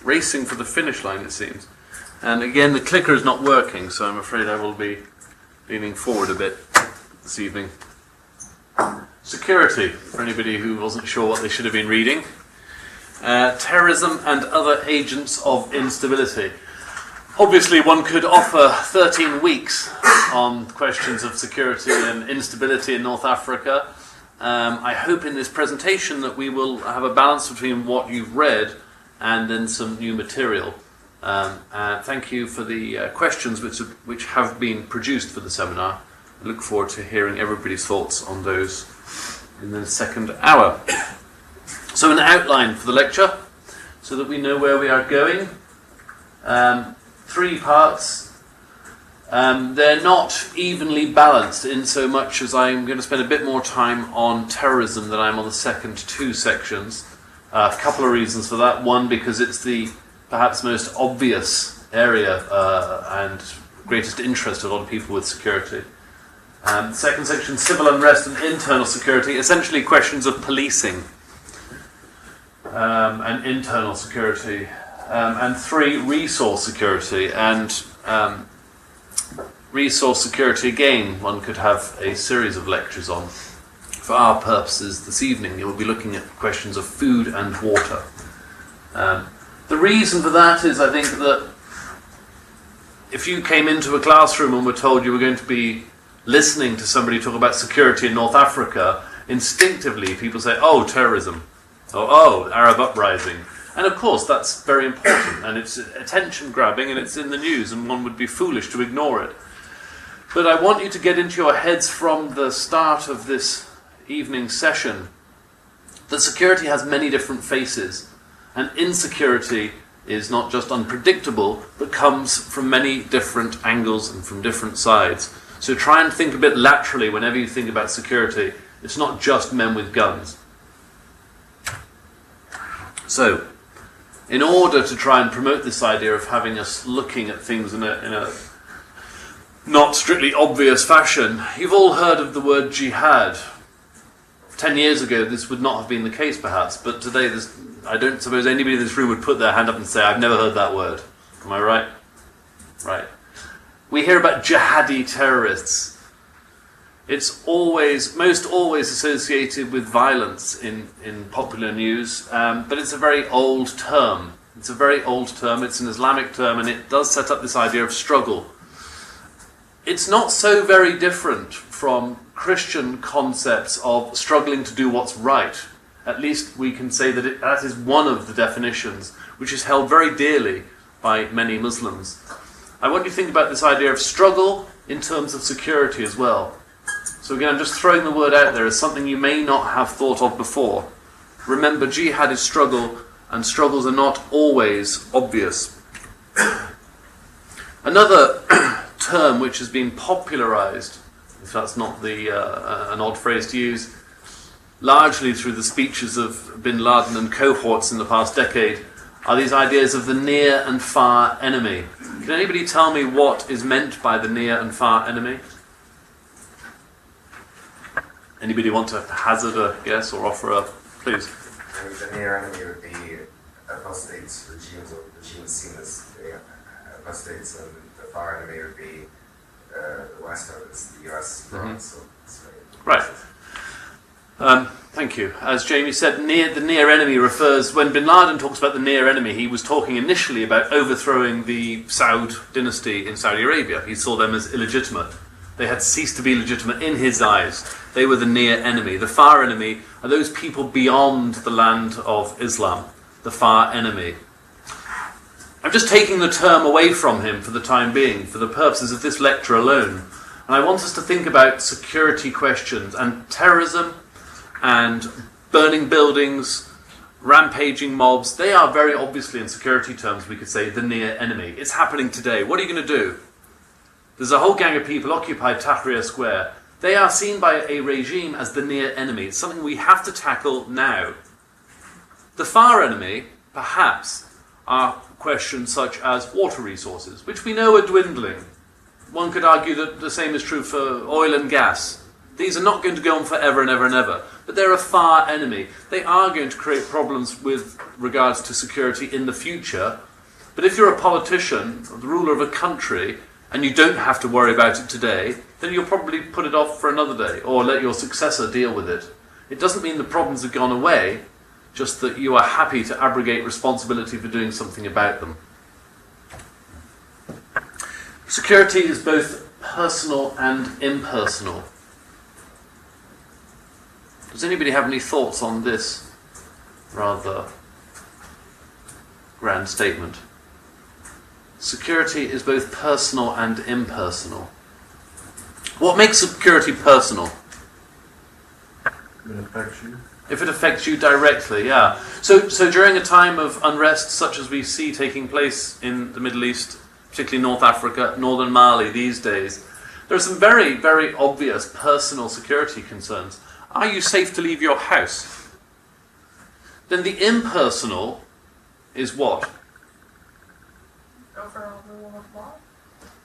racing for the finish line, it seems. And again, the clicker is not working, so I'm afraid I will be leaning forward a bit this evening. Security, for anybody who wasn't sure what they should have been reading. Terrorism and other agents of instability. Obviously, one could offer 13 weeks on questions of security and instability in North Africa. I hope in this presentation that we will have a balance between what you've read and then some new material. Thank you for the questions which have been produced for the seminar. I look forward to hearing everybody's thoughts on those in the second hour. So an outline for the lecture, so that we know where we are going. 3 parts. They're not evenly balanced in so much as I'm going to spend a bit more time on terrorism than I'm on the second 2 sections. A couple of reasons for that. One, because it's the perhaps most obvious area and greatest interest to a lot of people with security. Second section, civil unrest and internal security, essentially questions of policing and internal security. And 3, resource security. And resource security, again, one could have a series of lectures on. For our purposes this evening, we'll be looking at questions of food and water. The reason for that is, I think, that if you came into a classroom and were told you were going to be listening to somebody talk about security in North Africa, instinctively people say, oh, terrorism, or oh, Arab uprising. And of course that's very important, and it's attention grabbing, and it's in the news, and one would be foolish to ignore it. But I want you to get into your heads from the start of this evening session that security has many different faces, and insecurity is not just unpredictable, but comes from many different angles and from different sides. So try and think a bit laterally whenever you think about security. It's not just men with guns. So, in order to try and promote this idea of having us looking at things in a not strictly obvious fashion, you've all heard of the word jihad. 10 years ago this would not have been the case perhaps, but today I don't suppose anybody in this room would put their hand up and say, I've never heard that word. Am I right? Right. We hear about jihadi terrorists. It's most always associated with violence in popular news, but it's a very old term. It's an Islamic term, and it does set up this idea of struggle. It's not so very different from Christian concepts of struggling to do what's right. At least we can say that that is one of the definitions, which is held very dearly by many Muslims. I want you to think about this idea of struggle in terms of security as well. So again, I'm just throwing the word out there as something you may not have thought of before. Remember, jihad is struggle, and struggles are not always obvious. Another term which has been popularized, if that's not an odd phrase to use, largely through the speeches of bin Laden and cohorts in the past decade, are these ideas of the near and far enemy. Can anybody tell me what is meant by the near and far enemy? Anybody want to hazard a guess or offer a, please? The near enemy would be apostates, regimes seen as apostates, and the far enemy would be the West, the US, France. Mm-hmm. Right. Thank you. As Jamie said, the near enemy refers, when bin Laden talks about the near enemy, he was talking initially about overthrowing the Saud dynasty in Saudi Arabia. He saw them as illegitimate. They had ceased to be legitimate in his eyes. They were the near enemy. The far enemy are those people beyond the land of Islam. The far enemy. I'm just taking the term away from him for the time being, for the purposes of this lecture alone. And I want us to think about security questions and terrorism and burning buildings, rampaging mobs. They are very obviously, in security terms, we could say, the near enemy. It's happening today. What are you going to do? There's a whole gang of people occupied Tahrir Square. They are seen by a regime as the near enemy. It's something we have to tackle now. The far enemy, perhaps, are questions such as water resources, which we know are dwindling. One could argue that the same is true for oil and gas. These are not going to go on forever and ever and ever, but they're a far enemy. They are going to create problems with regards to security in the future, but if you're a politician, or the ruler of a country, and you don't have to worry about it today, then you'll probably put it off for another day, or let your successor deal with it. It doesn't mean the problems have gone away, just that you are happy to abrogate responsibility for doing something about them. Security is both personal and impersonal. Does anybody have any thoughts on this rather grand statement? Security is both personal and impersonal. What makes security personal? It affects you. If it affects you directly, yeah. So during a time of unrest such as we see taking place in the Middle East, particularly North Africa, northern Mali these days, there are some very, very obvious personal security concerns. Are you safe to leave your house? Then the impersonal is what? Overall rule of law?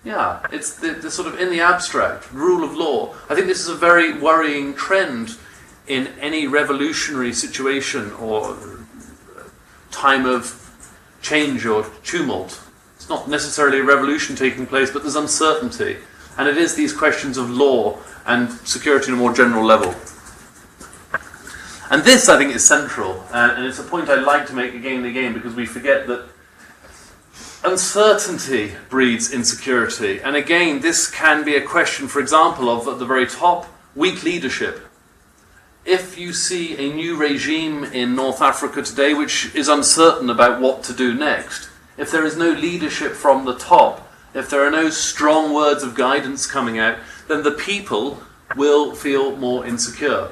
Yeah, it's the sort of in the abstract, rule of law. I think this is a very worrying trend in any revolutionary situation or time of change or tumult. It's not necessarily a revolution taking place, but there's uncertainty. And it is these questions of law and security on a more general level. And this, I think, is central. And it's a point I like to make again and again, because we forget that uncertainty breeds insecurity. And again, this can be a question, for example, of, at the very top, weak leadership. If you see a new regime in North Africa today which is uncertain about what to do next, if there is no leadership from the top, if there are no strong words of guidance coming out, then the people will feel more insecure.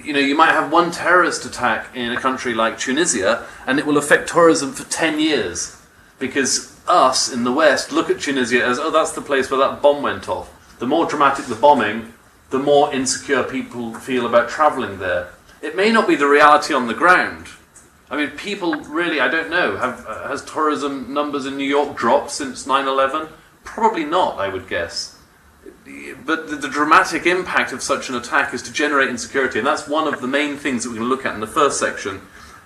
You might have one terrorist attack in a country like Tunisia, and it will affect tourism for 10 years. Because us in the West look at Tunisia as, oh, that's the place where that bomb went off. The more dramatic the bombing, the more insecure people feel about travelling there. It may not be the reality on the ground. I mean, people really, I don't know, has tourism numbers in New York dropped since 9/11? Probably not, I would guess. But the dramatic impact of such an attack is to generate insecurity, and that's one of the main things that we're going to look at in the first section,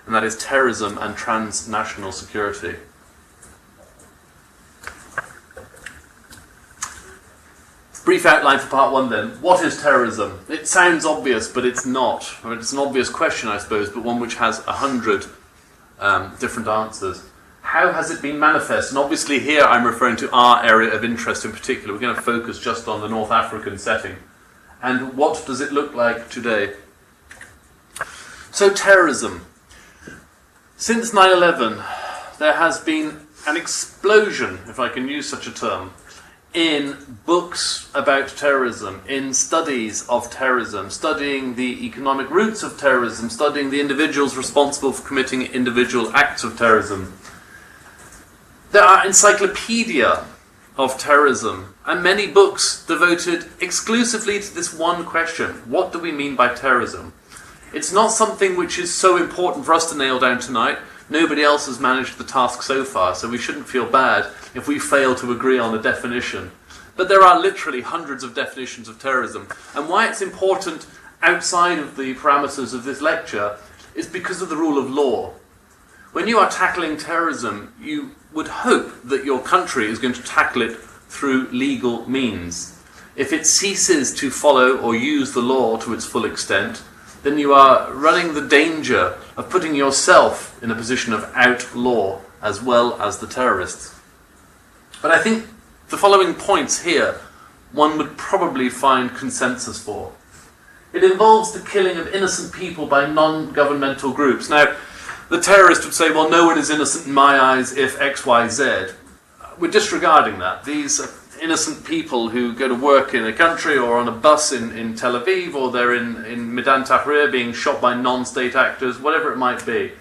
and that is terrorism and transnational security. Brief outline for part one then. What is terrorism? It sounds obvious, but it's not. I mean, it's an obvious question, I suppose, but one which has 100 different answers. How has it been manifest? And obviously here I'm referring to our area of interest in particular. We're going to focus just on the North African setting. And what does it look like today? So terrorism. Since 9/11, there has been an explosion, if I can use such a term, in books about terrorism, in studies of terrorism, studying the economic roots of terrorism, studying the individuals responsible for committing individual acts of terrorism. There are encyclopedia of terrorism, and many books devoted exclusively to this one question. What do we mean by terrorism? It's not something which is so important for us to nail down tonight. Nobody else has managed the task so far, so we shouldn't feel bad if we fail to agree on a definition. But there are literally hundreds of definitions of terrorism. And why it's important outside of the parameters of this lecture is because of the rule of law. When you are tackling terrorism, you would hope that your country is going to tackle it through legal means. If it ceases to follow or use the law to its full extent, then you are running the danger of putting yourself in a position of outlaw as well as the terrorists. But I think the following points here one would probably find consensus for. It involves the killing of innocent people by non-governmental groups. Now, the terrorist would say, well, no one is innocent in my eyes if X, Y, Z. We're disregarding that. These are innocent people who go to work in a country or on a bus in Tel Aviv, or they're in Medan Tahrir being shot by non-state actors, whatever it might be.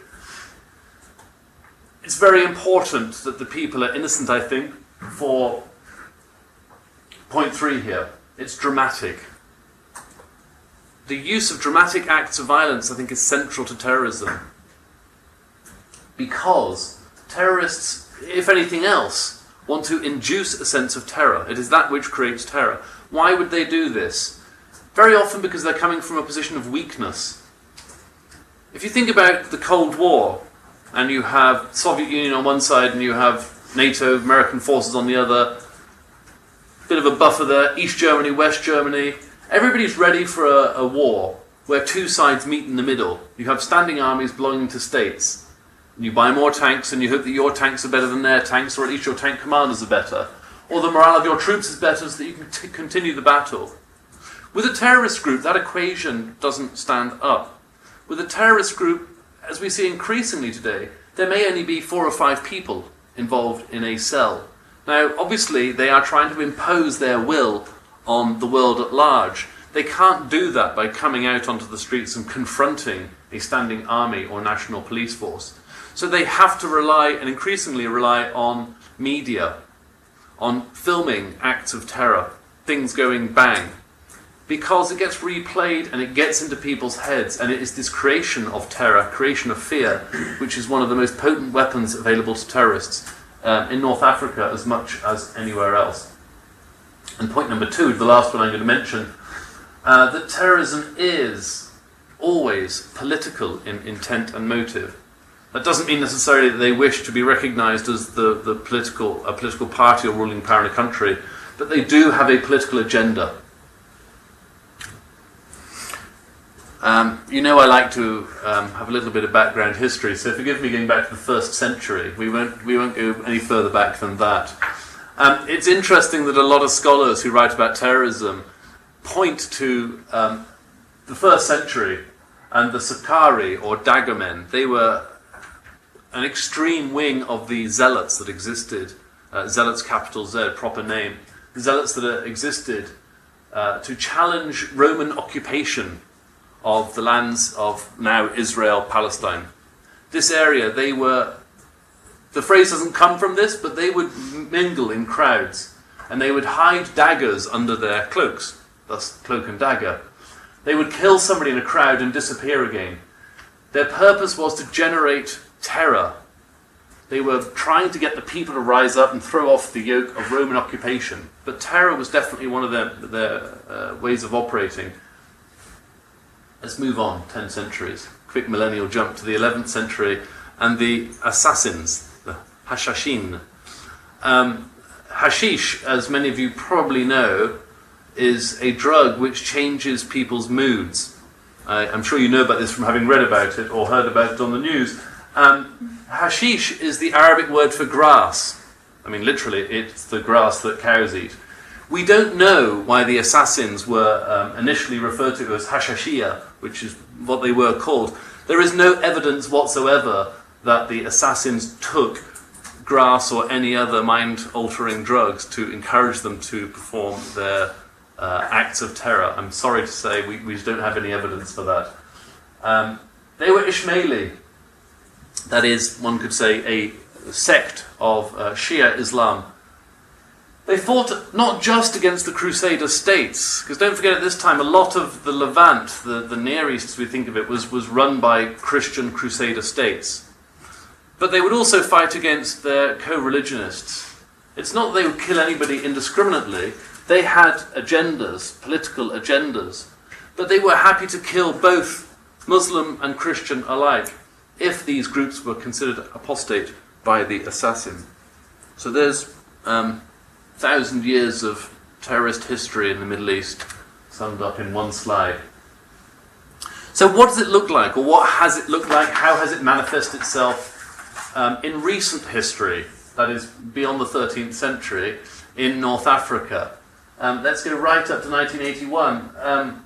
It's very important that the people are innocent, I think, for point 3 here. It's dramatic. The use of dramatic acts of violence, I think, is central to terrorism. Because terrorists, if anything else, want to induce a sense of terror. It is that which creates terror. Why would they do this? very often because they're coming from a position of weakness. If you think about the Cold War, and you have Soviet Union on one side and you have NATO, American forces on the other, bit of a buffer there, East Germany, West Germany, everybody's ready for a war where two sides meet in the middle. You have standing armies belonging to states. You buy more tanks and you hope that your tanks are better than their tanks, or at least your tank commanders are better, or the morale of your troops is better so that you can continue the battle. With a terrorist group, that equation doesn't stand up. With a terrorist group, as we see increasingly today, there may only be 4 or 5 people involved in a cell. Now, obviously, they are trying to impose their will on the world at large. They can't do that by coming out onto the streets and confronting a standing army or national police force. So they have to rely, and increasingly rely, on media, on filming acts of terror, things going bang, because it gets replayed and it gets into people's heads, and it is this creation of terror, creation of fear, which is one of the most potent weapons available to terrorists in North Africa as much as anywhere else. And point number 2, the last one I'm going to mention, that terrorism is always political in intent and motive. That doesn't mean necessarily that they wish to be recognised as a political party or ruling power in a country, but they do have a political agenda. I like to have a little bit of background history, so forgive me going back to the 1st century. We won't go any further back than that. It's interesting that a lot of scholars who write about terrorism point to the 1st century and the sicarii, or Dagger Men. They were an extreme wing of the Zealots that existed. Zealots, capital Z, proper name. The Zealots that existed to challenge Roman occupation of the lands of now Israel, Palestine. This area, the phrase doesn't come from this, but they would mingle in crowds, and they would hide daggers under their cloaks, thus cloak and dagger. They would kill somebody in a crowd and disappear again. Their purpose was to generate terror. They were trying to get the people to rise up and throw off the yoke of Roman occupation, but terror was definitely one of their ways of operating. Let's move on 10 centuries. Quick millennial jump to the 11th century and the assassins, the hashashin. Hashish, as many of you probably know, is a drug which changes people's moods. I'm sure you know about this from having read about it or heard about it on the news. Hashish is the Arabic word for grass. I mean, literally, it's the grass that cows eat. We don't know why the assassins were initially referred to as hashashiyah, which is what they were called. There is no evidence whatsoever that the assassins took grass or any other mind-altering drugs to encourage them to perform their acts of terror. I'm sorry to say we don't have any evidence for that. They were Ismaili. That is, one could say, a sect of Shia Islam. They fought not just against the Crusader states, because don't forget at this time a lot of the Levant, the Near East as we think of it, was run by Christian Crusader states. But they would also fight against their co-religionists. It's not that they would kill anybody indiscriminately. They had agendas, political agendas, but they were happy to kill both Muslim and Christian alike if these groups were considered apostate by the assassin. So there's 1,000 years of terrorist history in the Middle East summed up in one slide. So what does it look like, or what has it looked like? How has it manifested itself in recent history, that is beyond the 13th century, in North Africa? Let's go right up to 1981.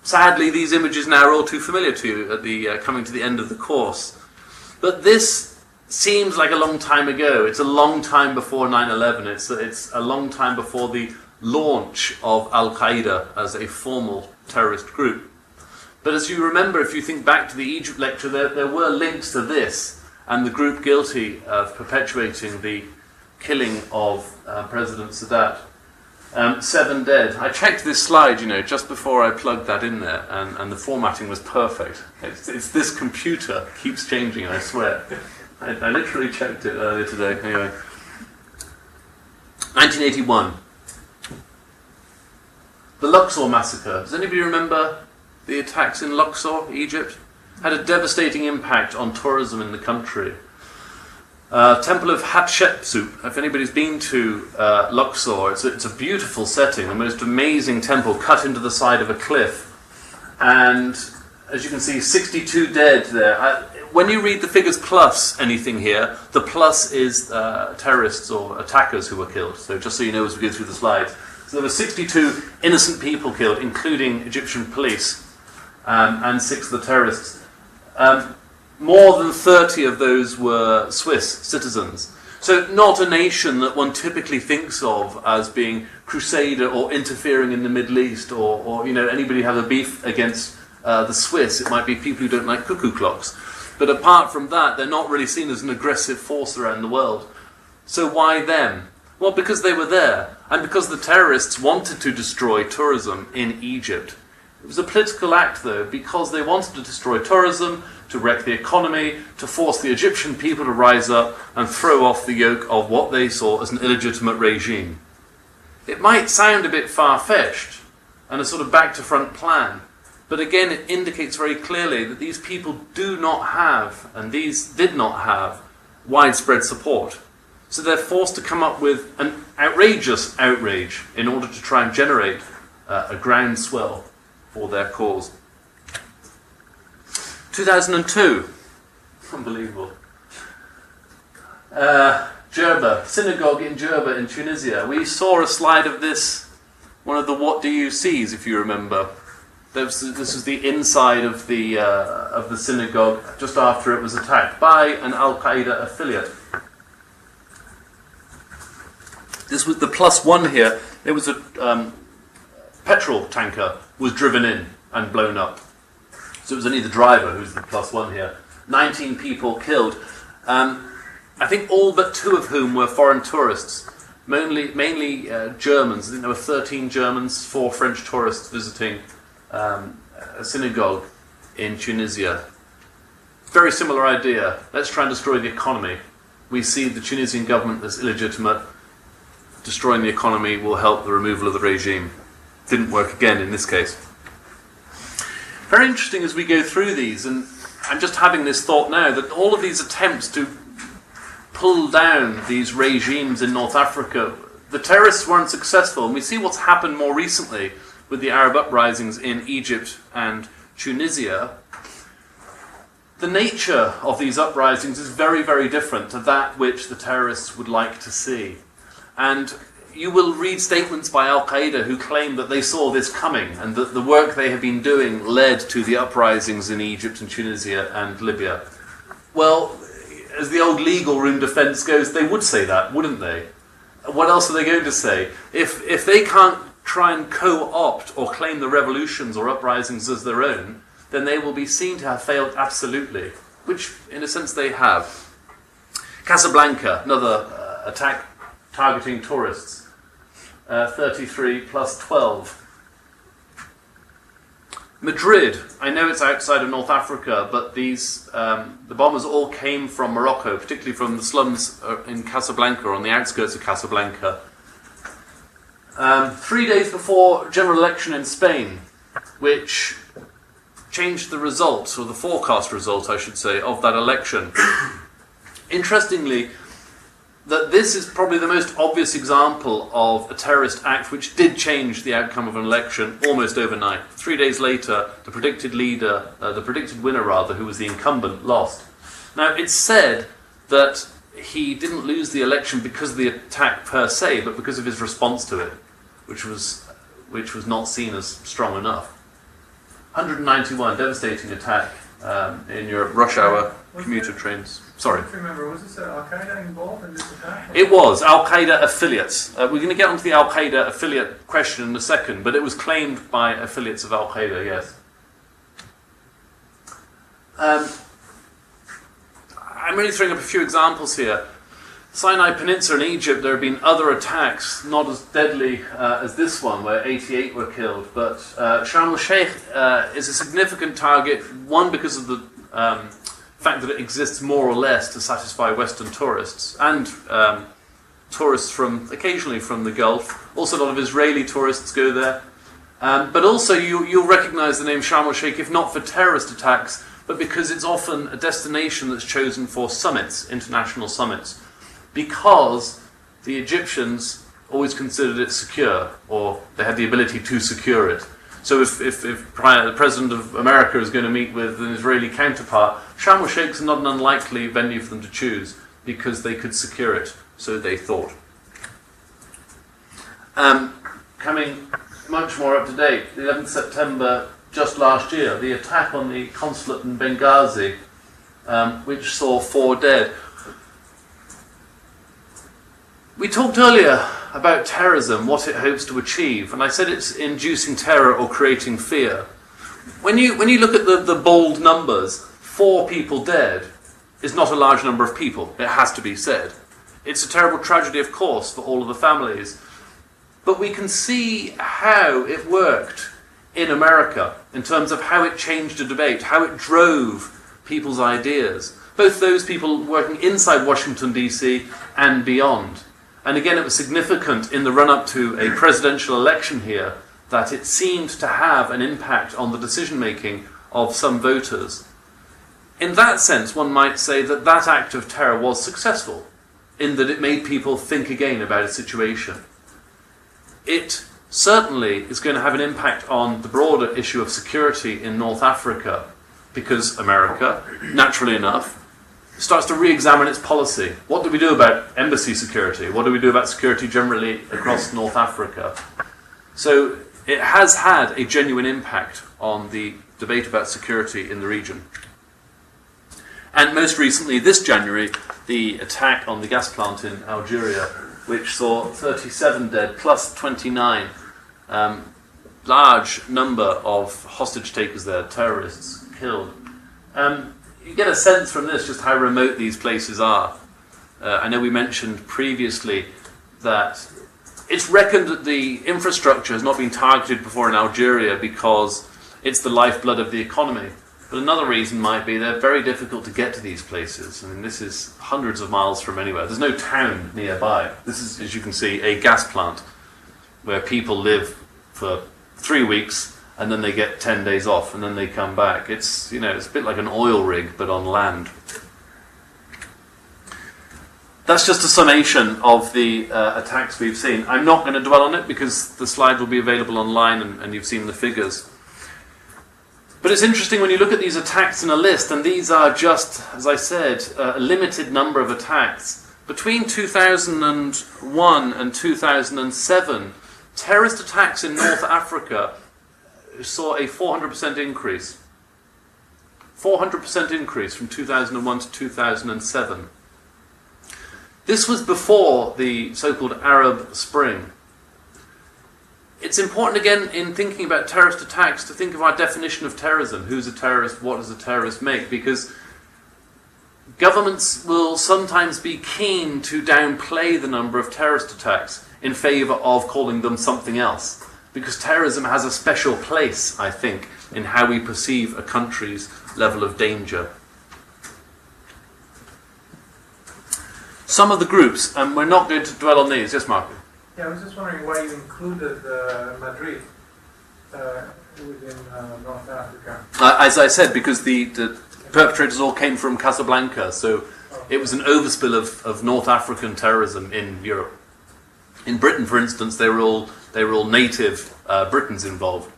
Sadly, these images now are all too familiar to you at the coming to the end of the course. But this seems like a long time ago. It's a long time before 9/11. It's a long time before the launch of Al-Qaeda as a formal terrorist group. But as you remember, if you think back to the Egypt lecture, there were links to this and the group guilty of perpetuating the killing of President Sadat. 7 dead. I checked this slide, just before I plugged that in there, and the formatting was perfect. It's this computer keeps changing, I swear. I literally checked it earlier today. Anyway. 1981. The Luxor massacre. Does anybody remember the attacks in Luxor, Egypt? Had a devastating impact on tourism in the country. Temple of Hatshepsut, if anybody's been to Luxor, it's a beautiful setting, the most amazing temple cut into the side of a cliff. And as you can see, 62 dead there. When you read the figures plus anything here, the plus is terrorists or attackers who were killed. So just so you know as we go through the slides. So there were 62 innocent people killed, including Egyptian police, and 6 of the terrorists. More than 30 of those were Swiss citizens. So not a nation that one typically thinks of as being crusader or interfering in the Middle East, or anybody have a beef against the Swiss. It might be people who don't like cuckoo clocks. But apart from that, they're not really seen as an aggressive force around the world. So why them? Well, because they were there, and because the terrorists wanted to destroy tourism in Egypt. It was a political act, though, because they wanted to destroy tourism, to wreck the economy, to force the Egyptian people to rise up and throw off the yoke of what they saw as an illegitimate regime. It might sound a bit far-fetched and a sort of back-to-front plan, but again it indicates very clearly that these people do not have, and these did not have, widespread support. So they're forced to come up with an outrageous outrage in order to try and generate a groundswell for their cause. 2002, unbelievable. Jerba, synagogue in Jerba in Tunisia. We saw a slide of this, one of the What Do You Sees, if you remember. This was the inside of the synagogue just after it was attacked by an Al-Qaeda affiliate. This was the +1 here. It was a petrol tanker was driven in and blown up. So it was only the driver who's the +1 here. 19 people killed. I think all but 2 of whom were foreign tourists, mainly Germans. I think there were 13 Germans, 4 French tourists visiting a synagogue in Tunisia. Very similar idea. Let's try and destroy the economy. We see the Tunisian government as illegitimate. Destroying the economy will help the removal of the regime. Didn't work again in this case. Very interesting as we go through these, and I'm just having this thought now that all of these attempts to pull down these regimes in North Africa, the terrorists weren't successful, and we see what's happened more recently with the Arab uprisings in Egypt and Tunisia. The nature of these uprisings is very, very different to that which the terrorists would like to see. And you will read statements by Al-Qaeda who claim that they saw this coming and that the work they have been doing led to the uprisings in Egypt and Tunisia and Libya. Well, as the old legal room defence goes, they would say that, wouldn't they? What else are they going to say? If they can't try and co-opt or claim the revolutions or uprisings as their own, then they will be seen to have failed absolutely, which in a sense they have. Casablanca, another attack targeting tourists, 33 plus 12. Madrid, I know it's outside of North Africa, but these the bombers all came from Morocco, particularly from the slums in Casablanca, or on the outskirts of Casablanca. 3 days before general election in Spain, which changed the result, or the forecast result, I should say, of that election. Interestingly, that this is probably the most obvious example of a terrorist act which did change the outcome of an election almost overnight. 3 days later, the predicted winner, who was the incumbent, lost. Now, it's said that he didn't lose the election because of the attack per se, but because of his response to it, which was not seen as strong enough. 191, devastating attack in Europe, rush hour commuter trains. Sorry. I remember, was this Al-Qaeda involved in this attack? It was Al-Qaeda affiliates. We're going to get onto the Al-Qaeda affiliate question in a second, but it was claimed by affiliates of Al-Qaeda, yes. I'm only throwing up a few examples here. Sinai Peninsula in Egypt, there have been other attacks, not as deadly as this one, where 88 were killed, but Sharm el-Sheikh is a significant target, one because of the fact that it exists more or less to satisfy Western tourists, and tourists occasionally from the Gulf. Also a lot of Israeli tourists go there. But also you'll recognise the name Sharm el-Sheikh, if not for terrorist attacks, but because it's often a destination that's chosen for summits, international summits, because the Egyptians always considered it secure, or they had the ability to secure it. So if the President of America is going to meet with an Israeli counterpart, Sharm el-Sheikh is not an unlikely venue for them to choose, because they could secure it, so they thought. Coming much more up to date, the 11th September just last year, the attack on the consulate in Benghazi, which saw 4 dead. We talked earlier about terrorism, what it hopes to achieve, and I said it's inducing terror or creating fear. When you look at the bold numbers, 4 people dead is not a large number of people, it has to be said. It's a terrible tragedy, of course, for all of the families. But we can see how it worked in America in terms of how it changed the debate, how it drove people's ideas, both those people working inside Washington, D.C. and beyond. And again, it was significant in the run-up to a presidential election here that it seemed to have an impact on the decision-making of some voters. In that sense, one might say that that act of terror was successful, in that it made people think again about a situation. It certainly is going to have an impact on the broader issue of security in North Africa, because America, naturally enough, starts to re-examine its policy. What do we do about embassy security? What do we do about security generally across North Africa? So it has had a genuine impact on the debate about security in the region. And most recently, this January, the attack on the gas plant in Algeria, which saw 37 dead, plus 29. Large number of hostage takers there, terrorists killed. You get a sense from this just how remote these places are. I know we mentioned previously that it's reckoned that the infrastructure has not been targeted before in Algeria because it's the lifeblood of the economy. But another reason might be they're very difficult to get to these places. I mean, this is hundreds of miles from anywhere. There's no town nearby. This is, as you can see, a gas plant where people live for 3 weeks and then they get 10 days off and then they come back. It's, it's a bit like an oil rig, but on land. That's just a summation of the attacks we've seen. I'm not going to dwell on it because the slide will be available online and you've seen the figures. But it's interesting when you look at these attacks in a list, and these are just, as I said, a limited number of attacks. Between 2001 and 2007, terrorist attacks in North Africa saw a 400% increase. 400% increase from 2001 to 2007. This was before the so-called Arab Spring. It's important, again, in thinking about terrorist attacks, to think of our definition of terrorism. Who's a terrorist? What does a terrorist make? Because governments will sometimes be keen to downplay the number of terrorist attacks in favour of calling them something else. Because terrorism has a special place, I think, in how we perceive a country's level of danger. Some of the groups, and we're not going to dwell on these. Yes, Mark? Yeah, I was just wondering why you included Madrid within North Africa. As I said, because the perpetrators all came from Casablanca, so it was an overspill of North African terrorism in Europe. In Britain, for instance, they were all native Britons involved.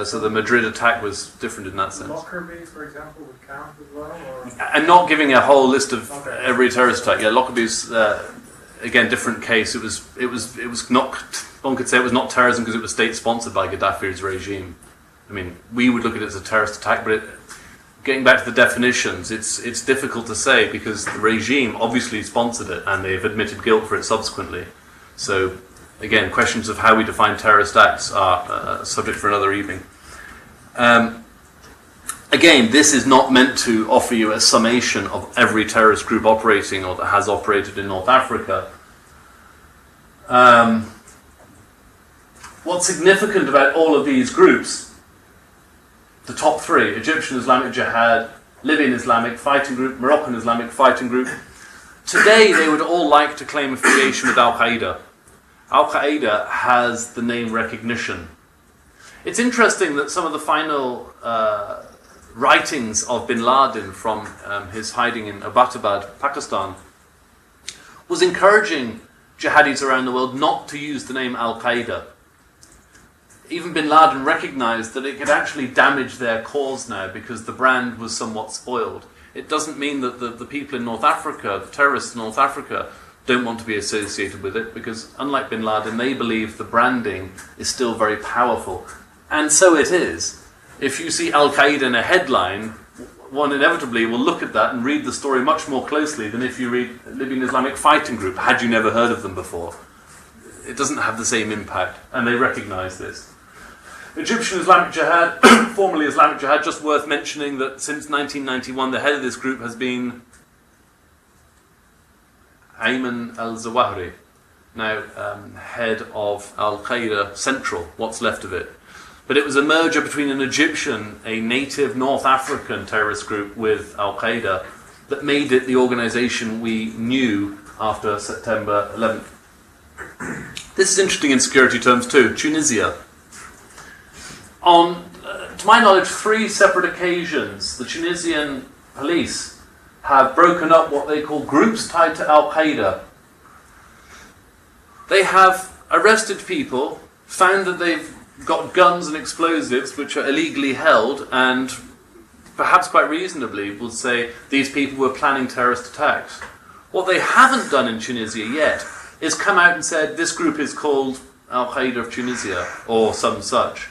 So the Madrid attack was different in that sense. Lockerbie, for example, would count as well? Or? I'm not giving a whole list of every terrorist attack. Yeah, Lockerbie's again different case. It was not. One could say it was not terrorism because it was state sponsored by Gaddafi's regime. I mean, we would look at it as a terrorist attack, but getting back to the definitions, it's difficult to say because the regime obviously sponsored it and they've admitted guilt for it subsequently. So, again, questions of how we define terrorist acts are a subject for another evening. Again, this is not meant to offer you a summation of every terrorist group operating or that has operated in North Africa. What's significant about all of these groups, the top three, Egyptian Islamic Jihad, Libyan Islamic Fighting Group, Moroccan Islamic Fighting Group, today they would all like to claim affiliation with Al-Qaeda. Al-Qaeda has the name recognition It's interesting that some of the final writings of bin Laden from his hiding in Abbottabad, Pakistan, was encouraging jihadis around the world not to use the name Al-Qaeda. Even bin Laden recognized that it could actually damage their cause now because the brand was somewhat spoiled. It doesn't mean that the people in North Africa, the terrorists in North Africa, don't want to be associated with it, because unlike bin Laden, they believe the branding is still very powerful. And so it is. If you see Al-Qaeda in a headline, one inevitably will look at that and read the story much more closely than if you read Libyan Islamic Fighting Group, had you never heard of them before. It doesn't have the same impact, and they recognise this. Egyptian Islamic Jihad, formerly Islamic Jihad, just worth mentioning that since 1991 the head of this group has been Ayman al-Zawahiri, now head of Al-Qaeda Central, what's left of it. But it was a merger between an Egyptian, a native North African terrorist group, with Al-Qaeda that made it the organisation we knew after September 11th. This is interesting in security terms too. Tunisia. On, to my knowledge, 3 separate occasions, the Tunisian police have broken up what they call groups tied to Al-Qaeda. They have arrested people, found that they've got guns and explosives which are illegally held, and perhaps quite reasonably would say these people were planning terrorist attacks. What they haven't done in Tunisia yet is come out and said this group is called Al-Qaeda of Tunisia, or some such.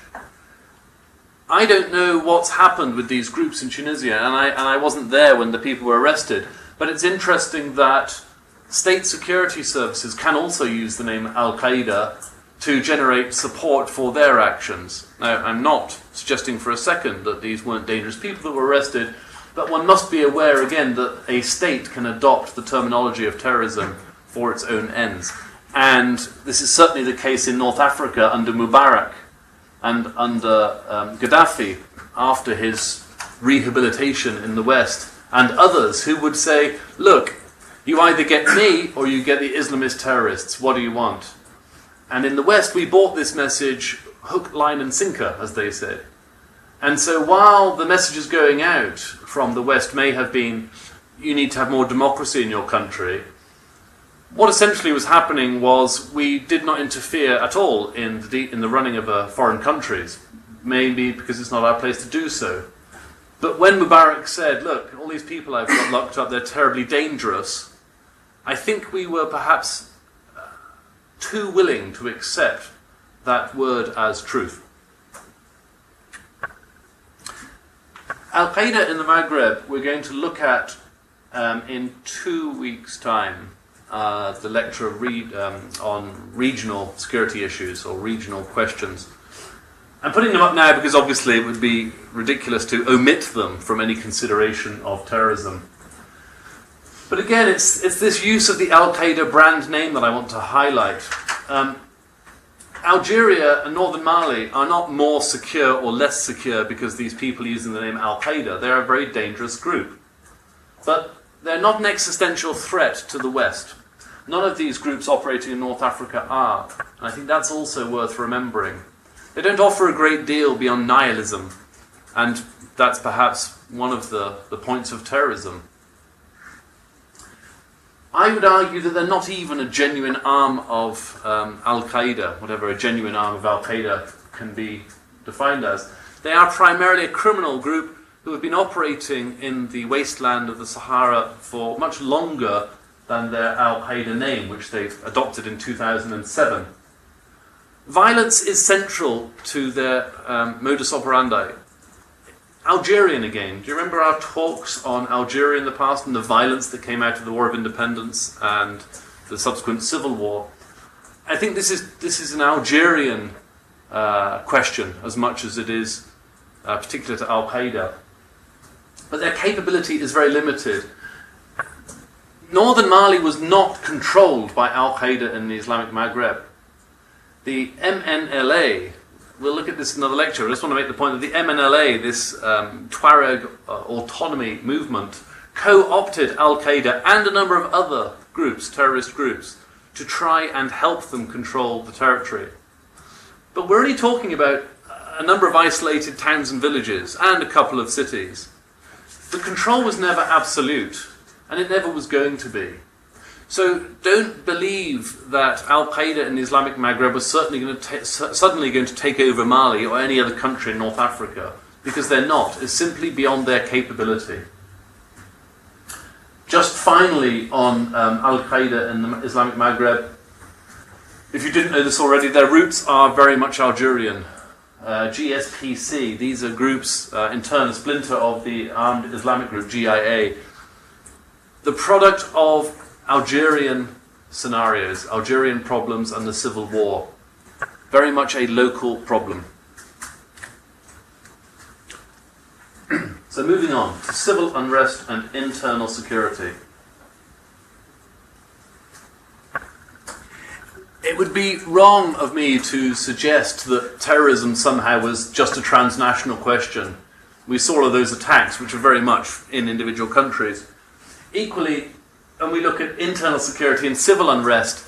I don't know what's happened with these groups in Tunisia, and I wasn't there when the people were arrested, but it's interesting that state security services can also use the name Al-Qaeda to generate support for their actions. Now, I'm not suggesting for a second that these weren't dangerous people that were arrested, but one must be aware again that a state can adopt the terminology of terrorism for its own ends. And this is certainly the case in North Africa under Mubarak, and under Gaddafi after his rehabilitation in the West, and others who would say, look, you either get me or you get the Islamist terrorists, what do you want? And in the West we bought this message hook, line and sinker, as they said. And so while the messages going out from the West may have been, you need to have more democracy in your country, what essentially was happening was we did not interfere at all in the running of foreign countries, maybe because it's not our place to do so. But when Mubarak said, look, all these people I've got locked up, they're terribly dangerous, I think we were perhaps too willing to accept that word as truth. Al-Qaeda in the Maghreb, we're going to look at in 2 weeks' time. The lecture on regional security issues or regional questions. I'm putting them up now because obviously it would be ridiculous to omit them from any consideration of terrorism. But again, it's this use of the Al-Qaeda brand name that I want to highlight. Algeria and northern Mali are not more secure or less secure because these people are using the name Al-Qaeda. They're a very dangerous group. But they're not an existential threat to the West. None of these groups operating in North Africa are. And I think that's also worth remembering. They don't offer a great deal beyond nihilism. And that's perhaps one of the points of terrorism. I would argue that they're not even a genuine arm of Al-Qaeda, whatever a genuine arm of Al-Qaeda can be defined as. They are primarily a criminal group who have been operating in the wasteland of the Sahara for much longer than their Al-Qaeda name, which they adopted in 2007. Violence is central to their modus operandi. Algerian again. Do you remember our talks on Algeria in the past and the violence that came out of the War of Independence and the subsequent civil war? I think this is an Algerian question as much as it is particular to Al-Qaeda. But their capability is very limited. Northern Mali was not controlled by Al-Qaeda in the Islamic Maghreb. The MNLA, we'll look at this in another lecture, I just want to make the point that the MNLA, this Tuareg autonomy movement, co-opted Al-Qaeda and a number of other groups, terrorist groups, to try and help them control the territory. But we're only talking about a number of isolated towns and villages, and a couple of cities. The control was never absolute, and it never was going to be. So don't believe that Al-Qaeda in the Islamic Maghreb was suddenly going to take over Mali or any other country in North Africa, because they're not. It's simply beyond their capability. Just finally on Al-Qaeda in the Islamic Maghreb, if you didn't know this already, their roots are very much Algerian. GSPC, these are groups, in turn a splinter of the armed Islamic group, GIA. The product of Algerian scenarios, Algerian problems and the civil war. Very much a local problem. So moving on to civil unrest and internal security. It would be wrong of me to suggest that terrorism somehow was just a transnational question. We saw all of those attacks, which are very much in individual countries. Equally, when we look at internal security and civil unrest,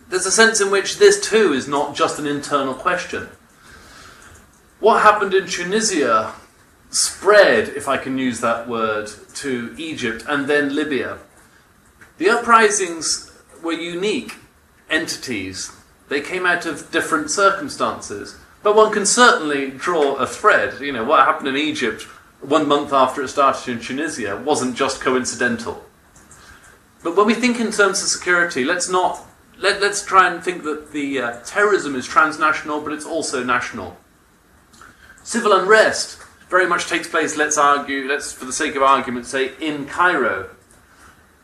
there's a sense in which this too is not just an internal question. What happened in Tunisia spread, if I can use that word, to Egypt and then Libya. The uprisings were unique entities. They came out of different circumstances. But one can certainly draw a thread. You know, what happened in Egypt 1 month after it started in Tunisia wasn't just coincidental. But when we think in terms of security, let's try and think that the terrorism is transnational, but it's also national. Civil unrest very much takes place, let's for the sake of argument say, in Cairo.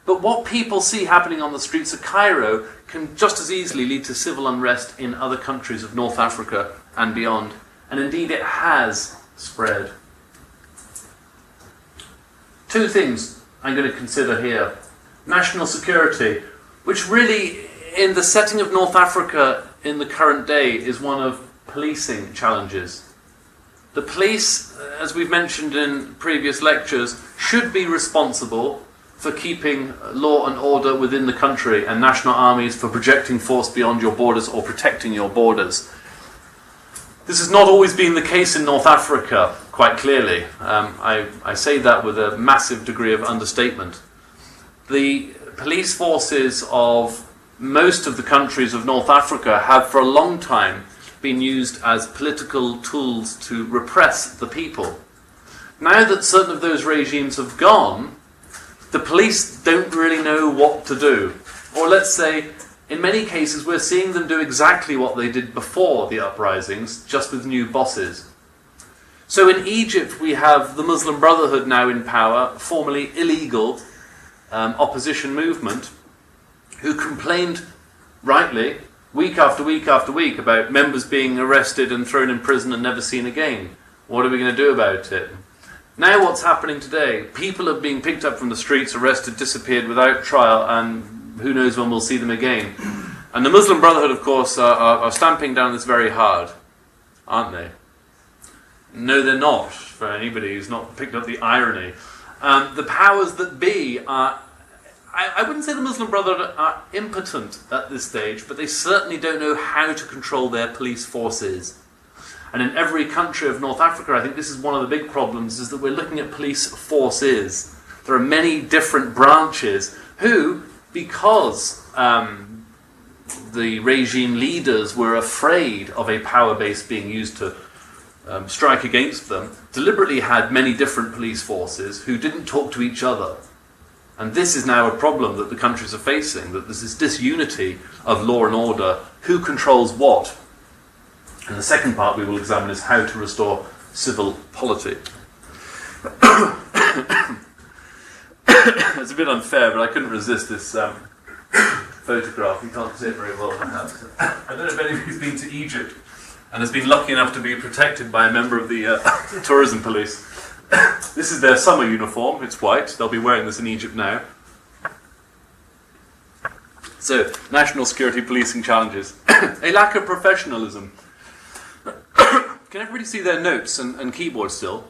But what people see happening on the streets of Cairo can just as easily lead to civil unrest in other countries of North Africa and beyond. And indeed it has spread. Two things I'm going to consider here. National security, which really, in the setting of North Africa in the current day, is one of policing challenges. The police, as we've mentioned in previous lectures, should be responsible for keeping law and order within the country, and national armies for projecting force beyond your borders or protecting your borders. This has not always been the case in North Africa, quite clearly. I say that with a massive degree of understatement. The police forces of most of the countries of North Africa have for a long time been used as political tools to repress the people. Now that certain of those regimes have gone, the police don't really know what to do. Or let's say, in many cases, we're seeing them do exactly what they did before the uprisings, just with new bosses. So in Egypt, we have the Muslim Brotherhood now in power, formerly illegal opposition movement, who complained, rightly, week after week after week about members being arrested and thrown in prison and never seen again. What are we going to do about it? Now what's happening today? People are being picked up from the streets, arrested, disappeared without trial, and who knows when we'll see them again. And the Muslim Brotherhood, of course, are stamping down this very hard, aren't they? No, they're not, for anybody who's not picked up the irony. The powers that be are, I wouldn't say the Muslim Brotherhood are impotent at this stage, but they certainly don't know how to control their police forces. And in every country of North Africa, I think this is one of the big problems, is that we're looking at police forces. There are many different branches who, because the regime leaders were afraid of a power base being used to strike against them, deliberately had many different police forces who didn't talk to each other. And this is now a problem that the countries are facing, that there's this disunity of law and order, who controls what. And the second part we will examine is how to restore civil polity. It's a bit unfair, but I couldn't resist this photograph. You can't see it very well, perhaps. I don't know if any of you've been to Egypt and has been lucky enough to be protected by a member of the tourism police. This is their summer uniform. It's white. They'll be wearing this in Egypt now. So, national security policing challenges. A lack of professionalism. Can everybody see their notes and keyboard still?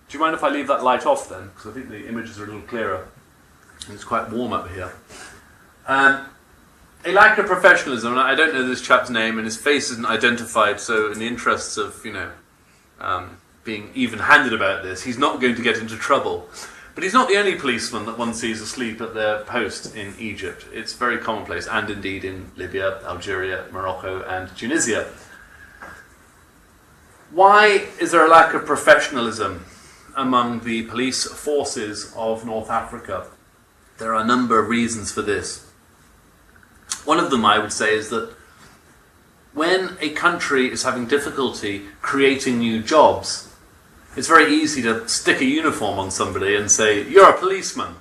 Do you mind if I leave that light off then? Because I think the images are a little clearer. And it's quite warm up here. A lack of professionalism. And I don't know this chap's name and his face isn't identified, so in the interests of, being even-handed about this. He's not going to get into trouble. But he's not the only policeman that one sees asleep at their post in Egypt. It's very commonplace, and indeed in Libya, Algeria, Morocco, and Tunisia. Why is there a lack of professionalism among the police forces of North Africa? There are a number of reasons for this. One of them, I would say, is that when a country is having difficulty creating new jobs, it's very easy to stick a uniform on somebody and say, you're a policeman,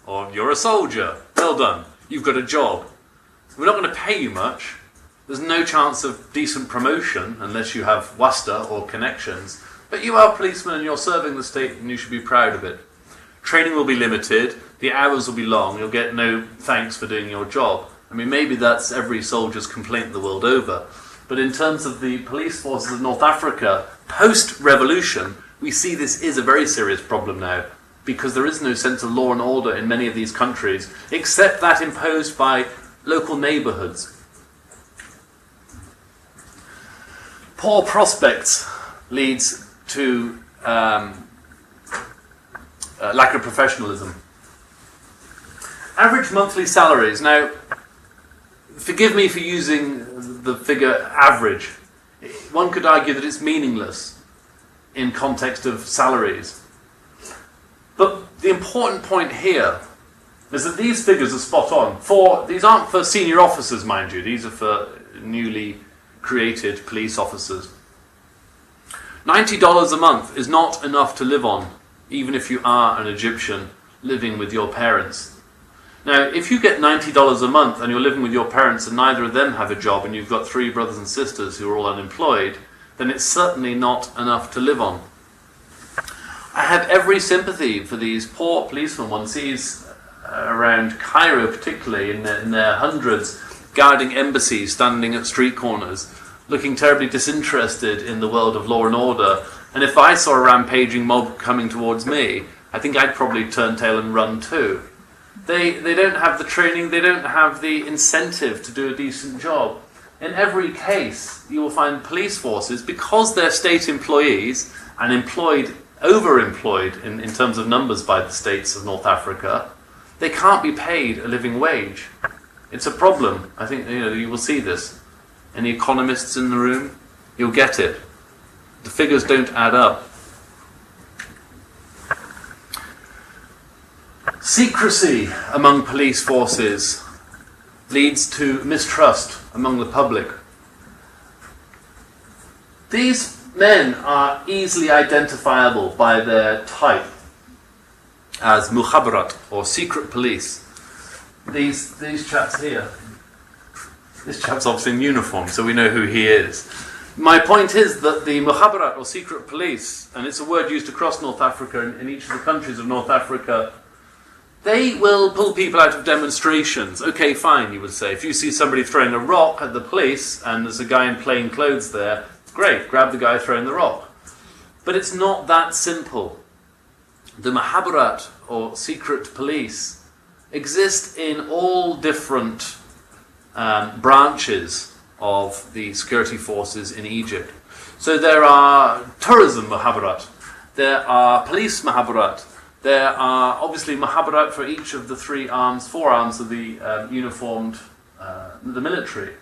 or you're a soldier, well done, you've got a job. We're not going to pay you much. There's no chance of decent promotion unless you have wasta or connections. But you are a policeman and you're serving the state and you should be proud of it. Training will be limited, the hours will be long, you'll get no thanks for doing your job. I mean, maybe that's every soldier's complaint the world over. But in terms of the police forces of North Africa, post-revolution, we see this is a very serious problem now, because there is no sense of law and order in many of these countries, except that imposed by local neighbourhoods. Poor prospects leads to lack of professionalism. Average monthly salaries. Now, forgive me for using the figure average. One could argue that it's meaningless in context of salaries. But the important point here is that these figures are spot on. These aren't for senior officers, mind you. These are for newly created police officers. $90 a month is not enough to live on, even if you are an Egyptian living with your parents. Now, if you get $90 a month and you're living with your parents and neither of them have a job and you've got 3 brothers and sisters who are all unemployed, then it's certainly not enough to live on. I have every sympathy for these poor policemen. One sees around Cairo particularly in their hundreds guarding embassies, standing at street corners, looking terribly disinterested in the world of law and order. And if I saw a rampaging mob coming towards me, I think I'd probably turn tail and run too. They don't have the training, they don't have the incentive to do a decent job. In every case, you will find police forces, because they're state employees and overemployed in terms of numbers by the states of North Africa, they can't be paid a living wage. It's a problem. I think you will see this. Any economists in the room? You'll get it. The figures don't add up. Secrecy among police forces leads to mistrust among the public. These men are easily identifiable by their type as mukhabarat, or secret police. These chaps here. This chap's obviously in uniform, so we know who he is. My point is that the mukhabarat, or secret police, and it's a word used across North Africa, in each of the countries of North Africa, they will pull people out of demonstrations. Okay, fine, you would say. If you see somebody throwing a rock at the police and there's a guy in plain clothes there, great, grab the guy throwing the rock. But it's not that simple. The mukhabarat, or secret police, exist in all different branches of the security forces in Egypt. So there are tourism mukhabarat, there are police mukhabarat, there are obviously mukhabarat for each of the 4 arms of the uniformed, the military.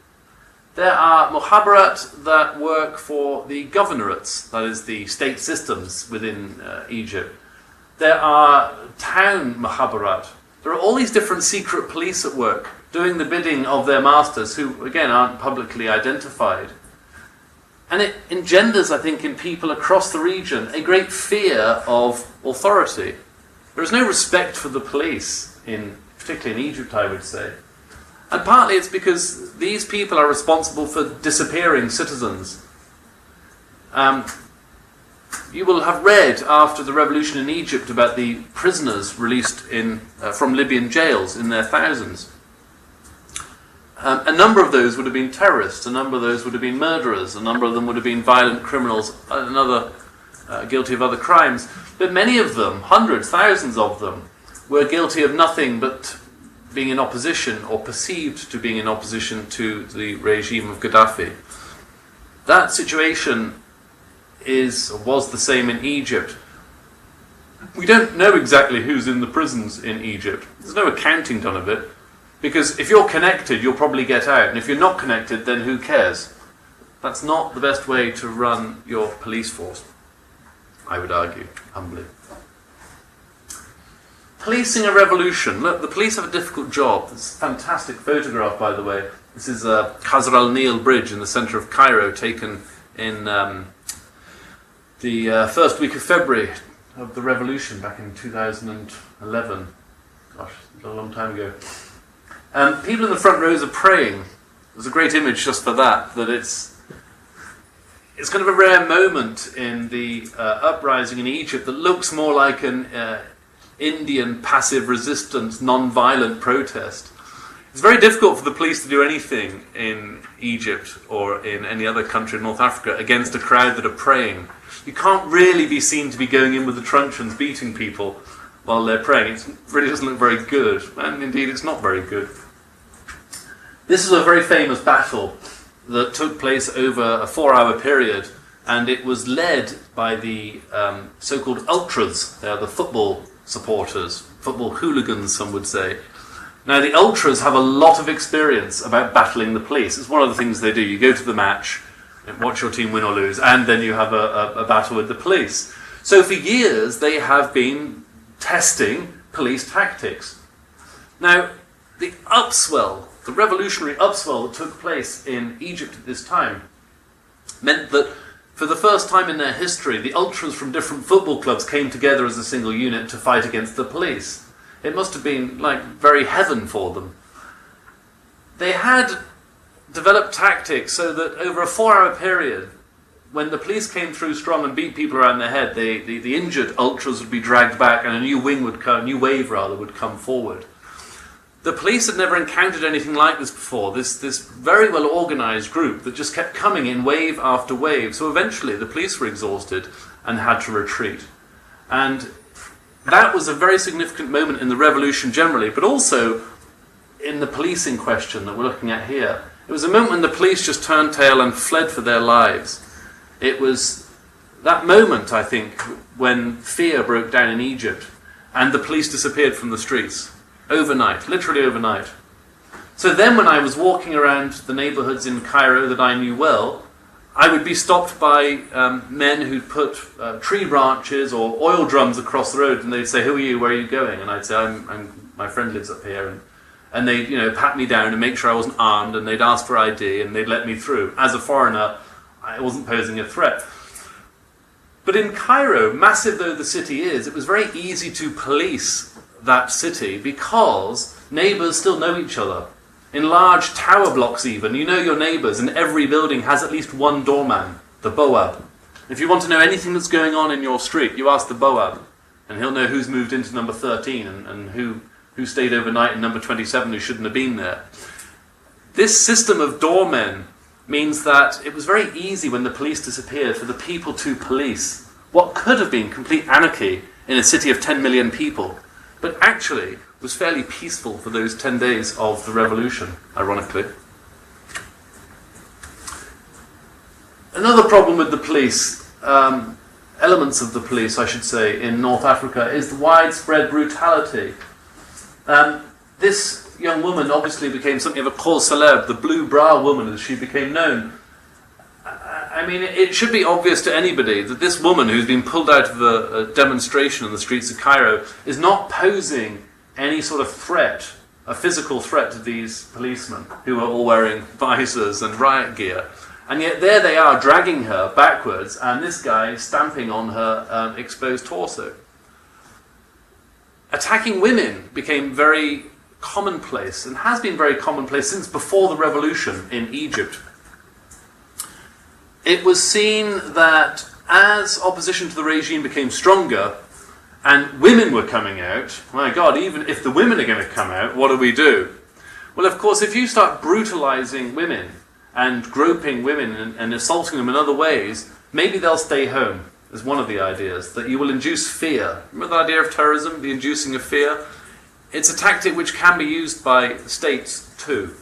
There are mukhabarat that work for the governorates, that is the state systems within Egypt. There are town mukhabarat. There are all these different secret police at work, doing the bidding of their masters, who again aren't publicly identified. And it engenders, I think, in people across the region a great fear of authority. There is no respect for the police, particularly in Egypt, I would say. And partly it's because these people are responsible for disappearing citizens. You will have read after the revolution in Egypt about the prisoners released from Libyan jails in their thousands. A number of those would have been terrorists, a number of those would have been murderers, a number of them would have been violent criminals, guilty of other crimes. But many of them, hundreds, thousands of them, were guilty of nothing but being in opposition, or perceived to being in opposition to the regime of Gaddafi. That situation was the same in Egypt. We don't know exactly who's in the prisons in Egypt. There's no accounting done of it, because if you're connected, you'll probably get out, and if you're not connected, then who cares? That's not the best way to run your police force, I would argue, humbly. Policing a revolution. Look, the police have a difficult job. This is a fantastic photograph, by the way. This is Qasr al-Nil Bridge in the centre of Cairo, taken in the first week of February of the revolution back in 2011. Gosh, a long time ago. People in the front rows are praying. There's a great image just for that it's kind of a rare moment in the uprising in Egypt that looks more like an Indian passive resistance, non-violent protest. It's very difficult for the police to do anything in Egypt or in any other country in North Africa against a crowd that are praying. You can't really be seen to be going in with the truncheons beating people while they're praying. It really doesn't look very good, and indeed it's not very good. This is a very famous battle that took place over a 4-hour period, and it was led by the so-called ultras. They are the football supporters, football hooligans, some would say. Now, the ultras have a lot of experience about battling the police. It's one of the things they do. You go to the match, and watch your team win or lose, and then you have a battle with the police. So for years, they have been testing police tactics. Now, the upswell, the revolutionary upswell that took place in Egypt at this time meant that for the first time in their history, the ultras from different football clubs came together as a single unit to fight against the police. It must have been like very heaven for them. They had developed tactics so that over a 4-hour period, when the police came through strong and beat people around the head, the injured ultras would be dragged back and a new wave would come forward. The police had never encountered anything like this before, this very well organised group that just kept coming in wave after wave. So eventually the police were exhausted and had to retreat. And that was a very significant moment in the revolution generally, but also in the policing question that we're looking at here. It was a moment when the police just turned tail and fled for their lives. It was that moment, I think, when fear broke down in Egypt and the police disappeared from the streets. Overnight, literally overnight. So then when I was walking around the neighbourhoods in Cairo that I knew well, I would be stopped by men who'd put tree branches or oil drums across the road, and they'd say, "Who are you? Where are you going?" And I'd say, my friend lives up here. And they'd pat me down and make sure I wasn't armed, and they'd ask for ID, and they'd let me through. As a foreigner, I wasn't posing a threat. But in Cairo, massive though the city is, it was very easy to police that city because neighbours still know each other. In large tower blocks even, you know your neighbours, and every building has at least one doorman, the Boab. If you want to know anything that's going on in your street, you ask the Boab, and he'll know who's moved into number 13 and who stayed overnight in number 27 who shouldn't have been there. This system of doormen means that it was very easy when the police disappeared for the people to police what could have been complete anarchy in a city of 10 million people, but actually was fairly peaceful for those 10 days of the revolution, ironically. Another problem with the police, elements of the police, I should say, in North Africa, is the widespread brutality. This young woman obviously became something of a cause célèbre, the blue bra woman as she became known. I mean, it should be obvious to anybody that this woman who's been pulled out of a demonstration in the streets of Cairo is not posing any sort of threat, a physical threat to these policemen who are all wearing visors and riot gear. And yet there they are dragging her backwards and this guy stamping on her exposed torso. Attacking women became very commonplace and has been very commonplace since before the revolution in Egypt. It was seen that as opposition to the regime became stronger and women were coming out, my God, even if the women are going to come out, what do we do? Well, of course, if you start brutalising women and groping women and assaulting them in other ways, maybe they'll stay home, is one of the ideas, that you will induce fear. Remember the idea of terrorism, the inducing of fear? It's a tactic which can be used by states too.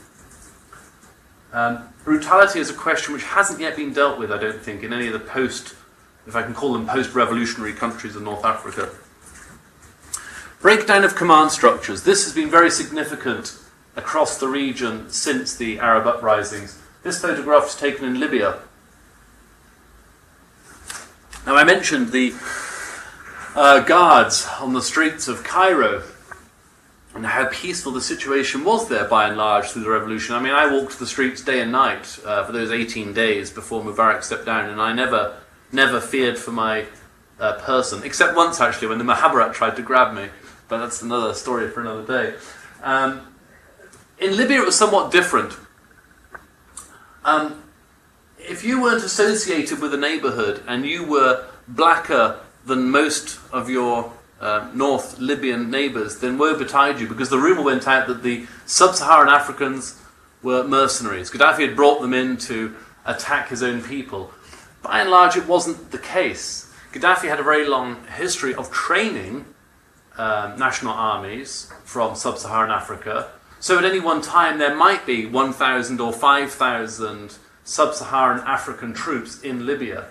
Brutality is a question which hasn't yet been dealt with, I don't think, in any of the if I can call them post-revolutionary countries in North Africa. Breakdown of command structures. This has been very significant across the region since the Arab uprisings. This photograph is taken in Libya. Now, I mentioned the guards on the streets of Cairo and how peaceful the situation was there by and large through the revolution. I mean, I walked the streets day and night for those 18 days before Mubarak stepped down, and I never feared for my person, except once actually when the Mahabharat tried to grab me, but that's another story for another day. In Libya it was somewhat different. If you weren't associated with a neighbourhood and you were blacker than most of your North Libyan neighbours, then woe betide you, because the rumour went out that the sub-Saharan Africans were mercenaries. Gaddafi had brought them in to attack his own people. By and large, it wasn't the case. Gaddafi had a very long history of training national armies from sub-Saharan Africa. So at any one time, there might be 1,000 or 5,000 sub-Saharan African troops in Libya.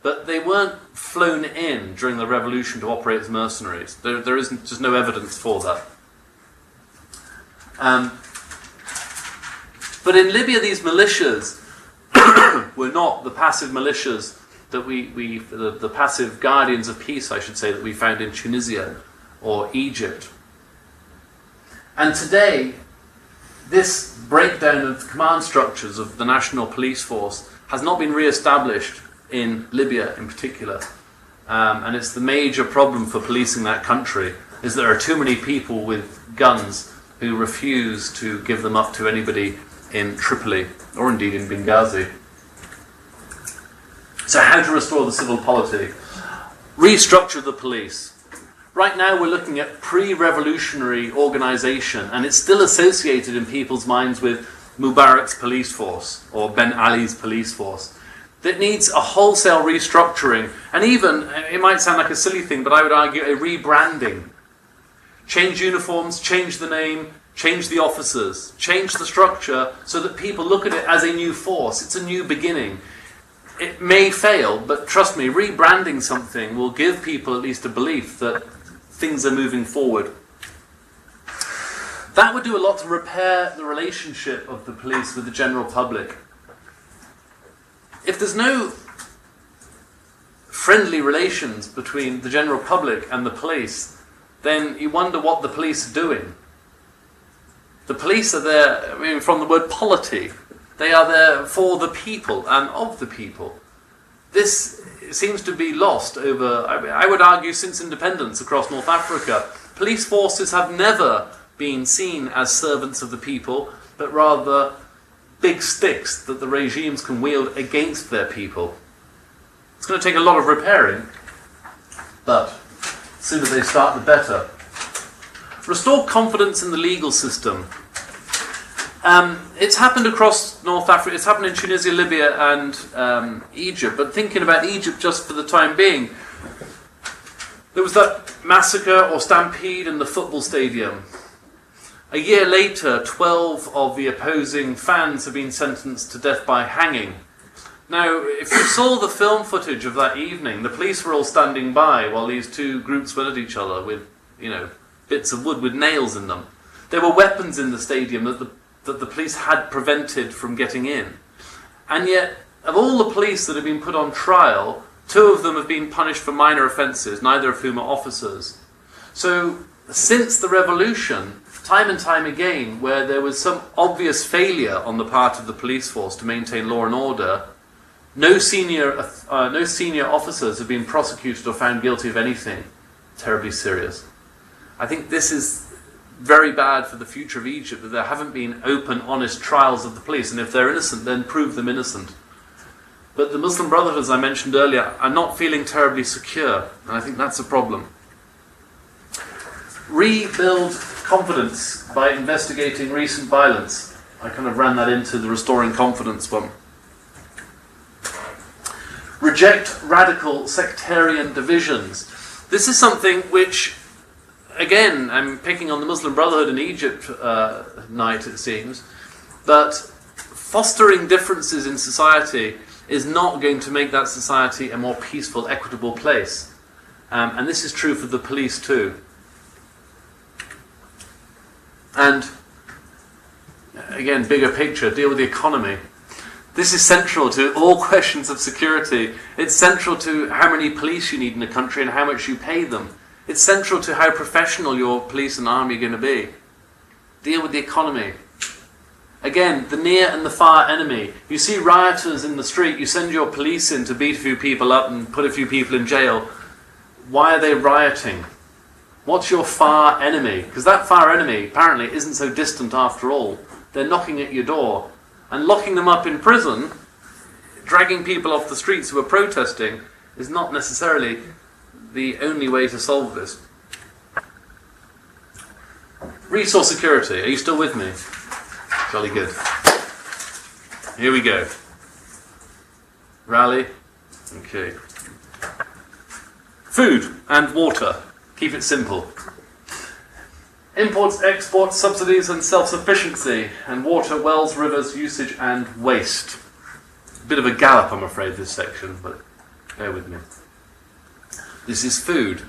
But they weren't flown in during the revolution to operate as mercenaries. There isn't just no evidence for that. But in Libya, these militias were not the passive militias that the passive guardians of peace, I should say, that we found in Tunisia or Egypt. And today, this breakdown of the command structures of the national police force has not been re-established in Libya in particular. And it's the major problem for policing that country, is there are too many people with guns who refuse to give them up to anybody in Tripoli, or indeed in Benghazi. So how to restore the civil polity? Restructure the police. Right now we're looking at pre-revolutionary organisation, and it's still associated in people's minds with Mubarak's police force, or Ben Ali's police force. That needs a wholesale restructuring, and even, it might sound like a silly thing, but I would argue a rebranding. Change uniforms, change the name, change the officers, change the structure so that people look at it as a new force. It's a new beginning. It may fail, but trust me, rebranding something will give people at least a belief that things are moving forward. That would do a lot to repair the relationship of the police with the general public. If there's no friendly relations between the general public and the police, then you wonder what the police are doing. The police are there, I mean, from the word polity, they are there for the people and of the people. This seems to be lost over, I would argue, since independence across North Africa. Police forces have never been seen as servants of the people, but rather big sticks that the regimes can wield against their people. It's going to take a lot of repairing, but the sooner they start, the better. Restore confidence in the legal system. It's happened across North Africa, it's happened in Tunisia, Libya and Egypt, but thinking about Egypt just for the time being, there was that massacre or stampede in the football stadium. A year later, 12 of the opposing fans have been sentenced to death by hanging. Now, if you saw the film footage of that evening, the police were all standing by while these two groups went at each other with, bits of wood with nails in them. There were weapons in the stadium that the police had prevented from getting in. And yet, of all the police that have been put on trial, 2 of them have been punished for minor offences, neither of whom are officers. So, since the revolution, time and time again, where there was some obvious failure on the part of the police force to maintain law and order, no senior officers have been prosecuted or found guilty of anything terribly serious. I think this is very bad for the future of Egypt, that there haven't been open, honest trials of the police, and if they're innocent, then prove them innocent. But the Muslim Brotherhood, as I mentioned earlier, are not feeling terribly secure, and I think that's a problem. Rebuild confidence by investigating recent violence. I kind of ran that into the restoring confidence one. Reject radical sectarian divisions. This is something which, again, I'm picking on the Muslim Brotherhood in Egypt night, it seems, but fostering differences in society is not going to make that society a more peaceful, equitable place. And this is true for the police too. And again, bigger picture, deal with the economy. This is central to all questions of security. It's central to how many police you need in a country and how much you pay them. It's central to how professional your police and army are going to be. Deal with the economy. Again, the near and the far enemy. You see rioters in the street, you send your police in to beat a few people up and put a few people in jail. Why are they rioting? What's your far enemy? Because that far enemy apparently isn't so distant after all. They're knocking at your door. And locking them up in prison, dragging people off the streets who are protesting, is not necessarily the only way to solve this. Resource security. Are you still with me? Jolly good. Here we go. Rally. Okay. Food and water. Keep it simple. Imports, exports, subsidies and self-sufficiency. And water, wells, rivers, usage and waste. Bit of a gallop, I'm afraid, this section, but bear with me. This is food.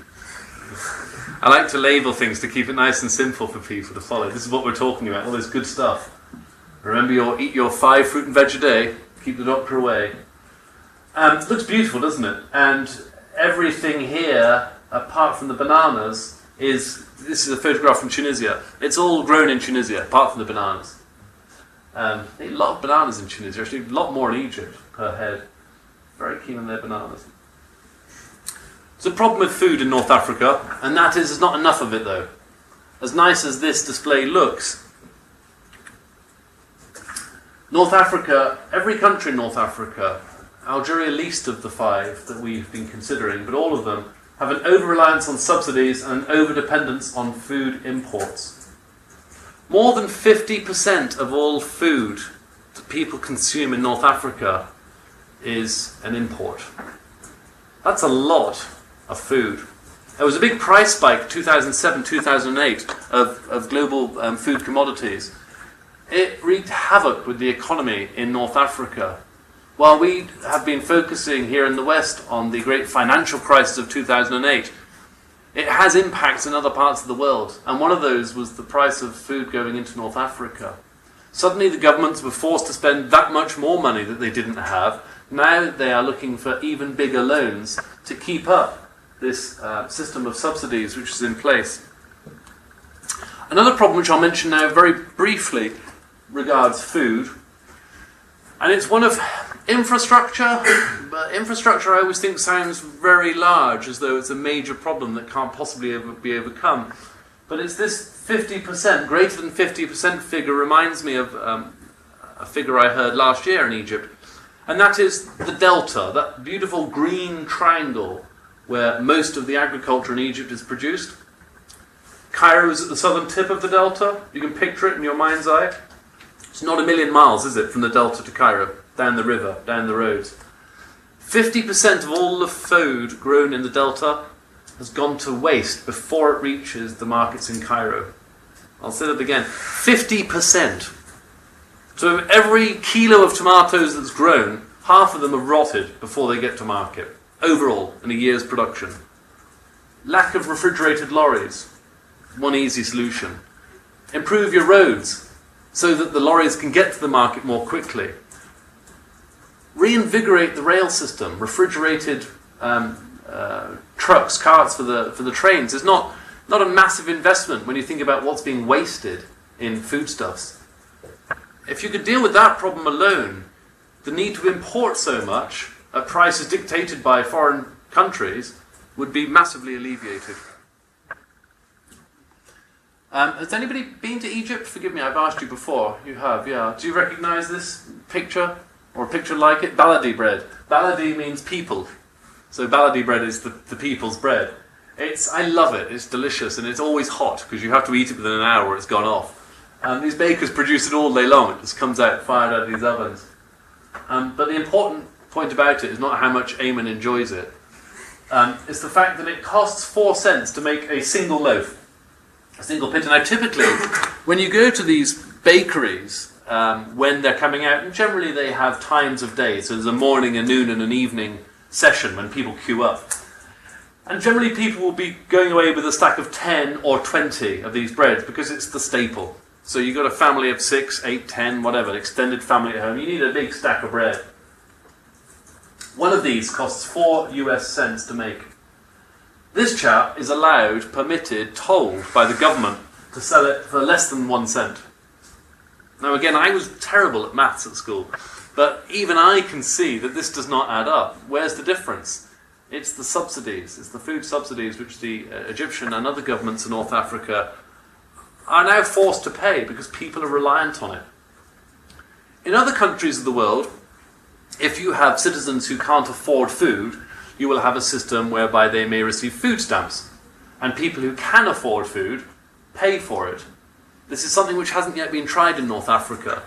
I like to label things to keep it nice and simple for people to follow. This is what we're talking about, all this good stuff. Remember, eat your 5 fruit and veg a day. Keep the doctor away. It looks beautiful, doesn't it? And everything here, apart from the bananas, this is a photograph from Tunisia. It's all grown in Tunisia, apart from the bananas. They eat a lot of bananas in Tunisia, actually a lot more in Egypt per head. Very keen on their bananas. There's a problem with food in North Africa, and that is there's not enough of it though. As nice as this display looks, North Africa, every country in North Africa, Algeria least of the 5 that we've been considering, but all of them have an over-reliance on subsidies and an over-dependence on food imports. More than 50% of all food that people consume in North Africa is an import. That's a lot of food. There was a big price spike 2007, 2008 of global food commodities. It wreaked havoc with the economy in North Africa. While we have been focusing here in the West on the great financial crisis of 2008, it has impacts in other parts of the world. And one of those was the price of food going into North Africa. Suddenly the governments were forced to spend that much more money that they didn't have. Now they are looking for even bigger loans to keep up this system of subsidies which is in place. Another problem which I'll mention now very briefly regards food. And it's one of infrastructure, but infrastructure I always think sounds very large, as though it's a major problem that can't possibly ever be overcome. But it's this 50%, greater than 50% figure reminds me of a figure I heard last year in Egypt. And that is the delta, that beautiful green triangle where most of the agriculture in Egypt is produced. Cairo is at the southern tip of the delta. You can picture it in your mind's eye. It's not a million miles, is it, from the delta to Cairo, down the river, down the roads. 50% of all the food grown in the delta has gone to waste before it reaches the markets in Cairo. I'll say that again. 50%. So every kilo of tomatoes that's grown, half of them are rotted before they get to market, overall, in a year's production. Lack of refrigerated lorries. One easy solution. Improve your roads so that the lorries can get to the market more quickly. Reinvigorate the rail system. Refrigerated trucks, carts for the trains is not a massive investment when you think about what's being wasted in foodstuffs. If you could deal with that problem alone, the need to import so much at prices dictated by foreign countries would be massively alleviated. Has anybody been to Egypt? Forgive me, I've asked you before. You have, yeah. Do you recognise this picture? Or a picture like it? Baladi bread. Baladi means people. So baladi bread is the people's bread. I love it. It's delicious and it's always hot because you have to eat it within an hour or it's gone off. These bakers produce it all day long. It just comes out, fired out of these ovens. But the important point about it is not how much Eamonn enjoys it. It's the fact that it costs 4 cents to make a single loaf. A single pita. Now typically, when you go to these bakeries, when they're coming out, and generally they have times of day, so there's a morning, a noon and an evening session when people queue up. And generally people will be going away with a stack of 10 or 20 of these breads because it's the staple. So you've got a family of 6, 8, 10, whatever, extended family at home, you need a big stack of bread. One of these costs 4 US cents to make. This chap is allowed, permitted, told by the government to sell it for less than 1 cent. Now again, I was terrible at maths at school, but even I can see that this does not add up. Where's the difference? It's the subsidies, it's the food subsidies which the Egyptian and other governments in North Africa are now forced to pay because people are reliant on it. In other countries of the world, if you have citizens who can't afford food, you will have a system whereby they may receive food stamps, and people who can afford food pay for it. This is something which hasn't yet been tried in North Africa.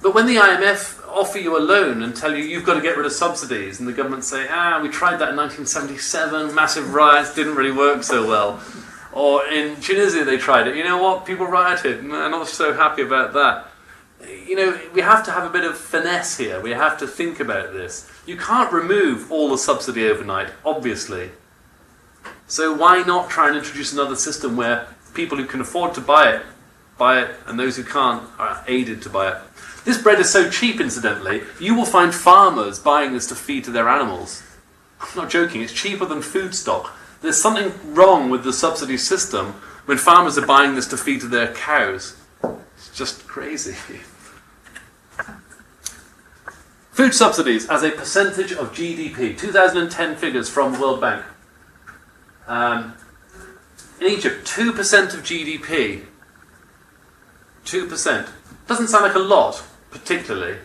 But when the IMF offer you a loan and tell you you've got to get rid of subsidies, and the government say, we tried that in 1977, massive riots, didn't really work so well. Or in Tunisia they tried it, you know what, people rioted, and they're not so happy about that. You know, we have to have a bit of finesse here, we have to think about this. You can't remove all the subsidy overnight, obviously. So why not try and introduce another system where people who can afford to buy it, and those who can't are aided to buy it. This bread is so cheap, incidentally, you will find farmers buying this to feed to their animals. I'm not joking, it's cheaper than food stock. There's something wrong with the subsidy system when farmers are buying this to feed to their cows. It's just crazy. Food subsidies as a percentage of GDP. 2010 figures from the World Bank. In Egypt, 2% of GDP. 2%. Doesn't sound like a lot, particularly.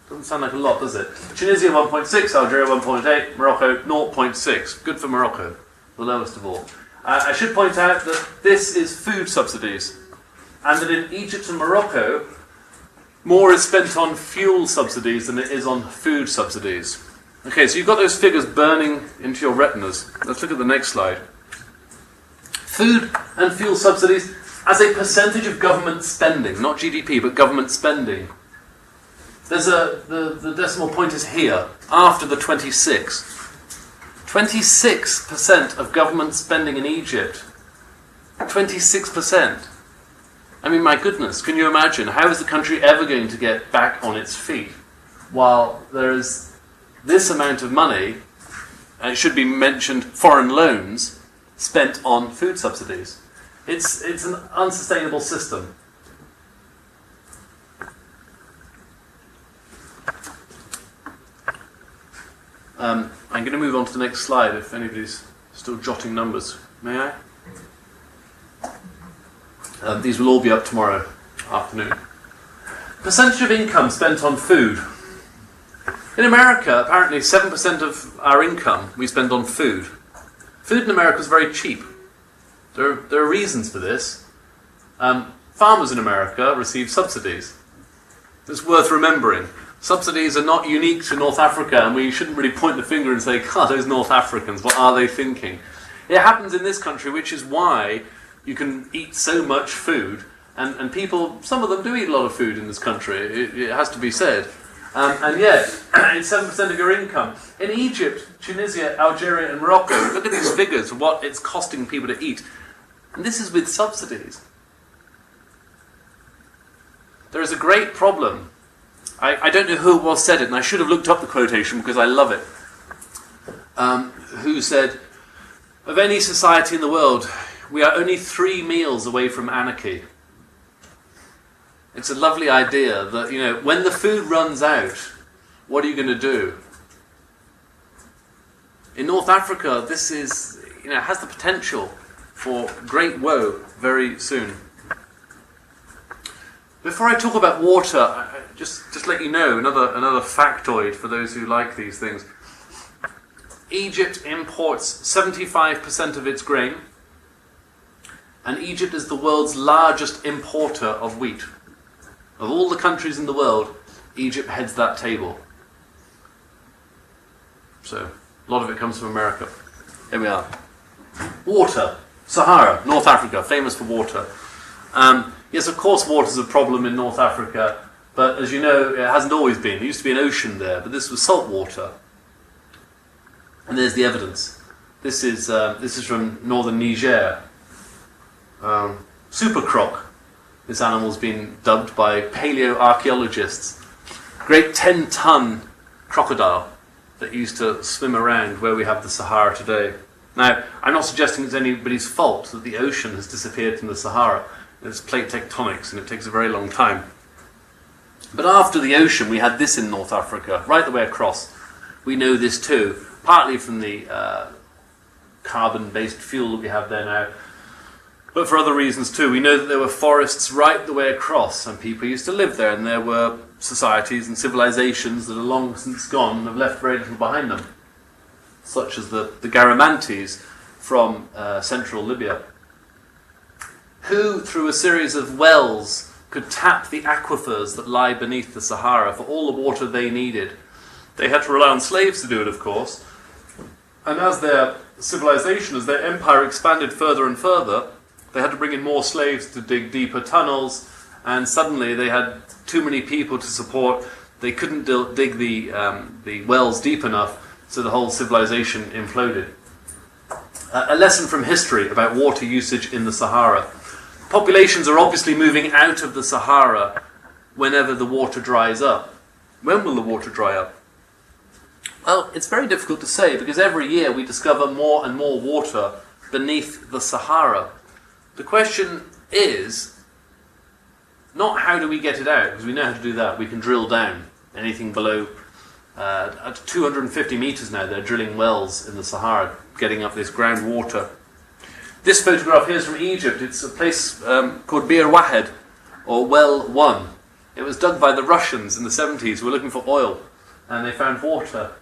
Doesn't sound like a lot, does it? Tunisia 1.6, Algeria 1.8, Morocco 0.6. Good for Morocco, the lowest of all. I should point out that this is food subsidies, and that in Egypt and Morocco, more is spent on fuel subsidies than it is on food subsidies. Okay, so you've got those figures burning into your retinas. Let's look at the next slide. Food and fuel subsidies as a percentage of government spending, not GDP, but government spending. There's the decimal point is here, after the 26. 26% of government spending in Egypt. 26%. I mean, my goodness, can you imagine? How is the country ever going to get back on its feet while there is this amount of money, and it should be mentioned, foreign loans, spent on food subsidies? It's an unsustainable system. I'm going to move on to the next slide if anybody's still jotting numbers. May I? These will all be up tomorrow afternoon. Percentage of income spent on food. In America, apparently 7% of our income we spend on food. Food in America is very cheap. There are reasons for this. Farmers in America receive subsidies. It's worth remembering. Subsidies are not unique to North Africa, and we shouldn't really point the finger and say, God, those North Africans, what are they thinking? It happens in this country, which is why you can eat so much food, and people, some of them do eat a lot of food in this country, it has to be said. And yet, it's 7% of your income. In Egypt, Tunisia, Algeria and Morocco, look at these figures of what it's costing people to eat. And this is with subsidies. There is a great problem. I don't know who said it, and I should have looked up the quotation because I love it. Who said, of any society in the world, we are only 3 meals away from anarchy. It's a lovely idea that, you know, when the food runs out, what are you going to do? In North Africa, this is, you know, has the potential for great woe very soon. Before I talk about water, just let you know another factoid for those who like these things. Egypt imports 75% of its grain, and Egypt is the world's largest importer of wheat. Of all the countries in the world, Egypt heads that table. So, a lot of it comes from America. Here we are. Water. Sahara, North Africa, famous for water. Yes, of course water's a problem in North Africa, but as you know, it hasn't always been. There used to be an ocean there, but this was salt water. And there's the evidence. This is from northern Niger. Super croc. This animal's been dubbed by paleoarchaeologists. Great 10-ton crocodile that used to swim around where we have the Sahara today. Now, I'm not suggesting it's anybody's fault that the ocean has disappeared from the Sahara. It's plate tectonics and it takes a very long time. But after the ocean, we had this in North Africa, right the way across. We know this too, partly from the carbon-based fuel that we have there now, but for other reasons too. We know that there were forests right the way across, and people used to live there, and there were societies and civilizations that are long since gone and have left very little behind them, such as the Garamantes from central Libya, who, through a series of wells, could tap the aquifers that lie beneath the Sahara for all the water they needed. They had to rely on slaves to do it, of course, and as their civilization, as their empire expanded further and further, they had to bring in more slaves to dig deeper tunnels, and suddenly they had too many people to support. They couldn't dig the wells deep enough, so the whole civilization imploded. A lesson from history about water usage in the Sahara. Populations are obviously moving out of the Sahara whenever the water dries up. When will the water dry up? Well, it's very difficult to say, because every year we discover more and more water beneath the Sahara. The question is not how do we get it out, because we know how to do that. We can drill down anything below at 250 meters now. They're drilling wells in the Sahara, getting up this groundwater. This photograph here is from Egypt. It's a place called Bir Wahed, or Well 1. It was dug by the Russians in the 70s who were looking for oil, and they found water.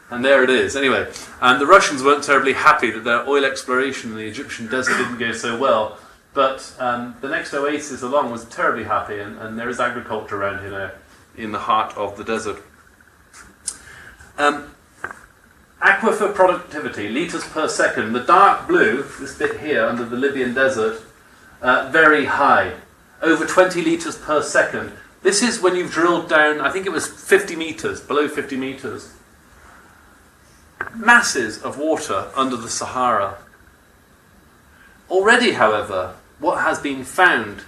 And there it is. Anyway, and the Russians weren't terribly happy that their oil exploration in the Egyptian desert didn't go so well. But the next oasis along was terribly happy, and there is agriculture around here now, in the heart of the desert. Aquifer productivity, litres per second. The dark blue, this bit here under the Libyan desert, very high, over 20 litres per second. This is when you've drilled down, I think it was 50 metres, below 50 metres. Masses of water under the Sahara. Already, however, what has been found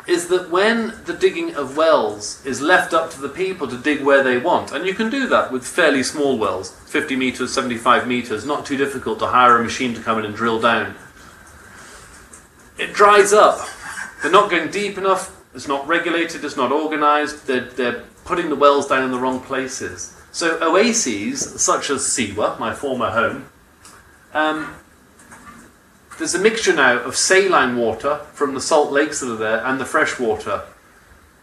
is that when the digging of wells is left up to the people to dig where they want, and you can do that with fairly small wells, 50 metres, 75 metres, not too difficult to hire a machine to come in and drill down, it dries up. They're not going deep enough, it's not regulated, it's not organised, they're putting the wells down in the wrong places. So oases, such as Siwa, my former home, there's a mixture now of saline water from the salt lakes that are there and the fresh water.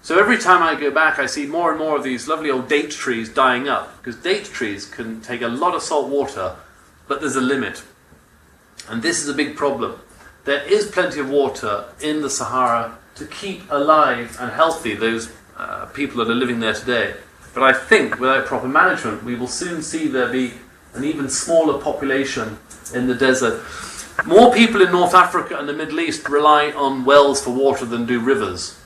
So every time I go back, I see more and more of these lovely old date trees dying up, because date trees can take a lot of salt water, but there's a limit. And this is a big problem. There is plenty of water in the Sahara to keep alive and healthy those people that are living there today. But I think without proper management, we will soon see there be an even smaller population in the desert. More people in North Africa and the Middle East rely on wells for water than do rivers.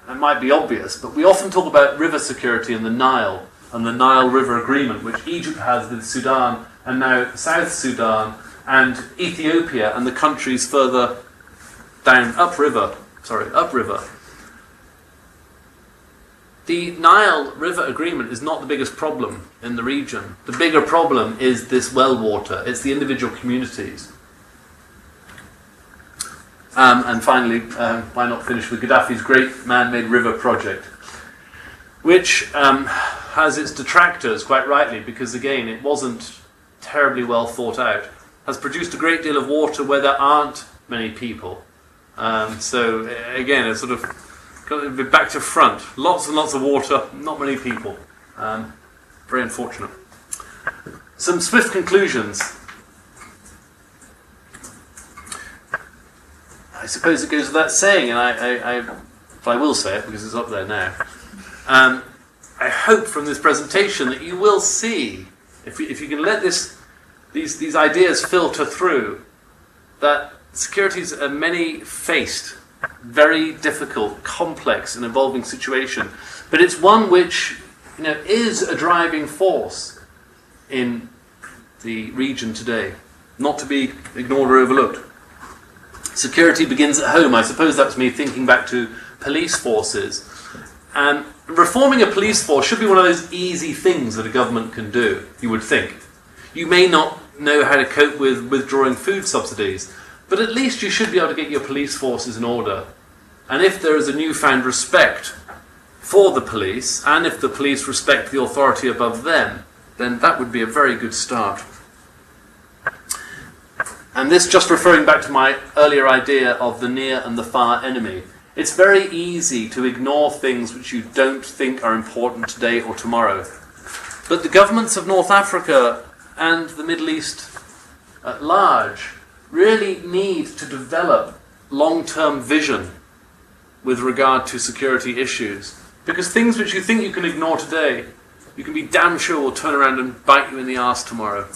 That might be obvious, but we often talk about river security in the Nile and the Nile River Agreement, which Egypt has with Sudan and now South Sudan and Ethiopia and the countries further down upriver. The Nile River Agreement is not the biggest problem in the region. The bigger problem is this well water. It's the individual communities. And finally, why not finish with Gaddafi's great man-made river project, which has its detractors, quite rightly, because again, it wasn't terribly well thought out, has produced a great deal of water where there aren't many people. So again, it's sort of got to be back to front. Lots and lots of water, not many people. Very unfortunate. Some swift conclusions. I suppose it goes without saying, and I will say it because it's up there now. I hope from this presentation that you will see, if you can let these ideas filter through, that security is a many-faced very difficult, complex and evolving situation, but it's one which is a driving force in the region today, not to be ignored or overlooked. Security begins at home. I suppose that's me thinking back to police forces. And reforming a police force should be one of those easy things that a government can do, you would think. You may not know how to cope with withdrawing food subsidies, but at least you should be able to get your police forces in order. And if there is a newfound respect for the police, and if the police respect the authority above them, then that would be a very good start. And this just referring back to my earlier idea of the near and the far enemy. It's very easy to ignore things which you don't think are important today or tomorrow. But the governments of North Africa and the Middle East at large really need to develop long-term vision with regard to security issues. Because things which you think you can ignore today, you can be damn sure will turn around and bite you in the arse tomorrow.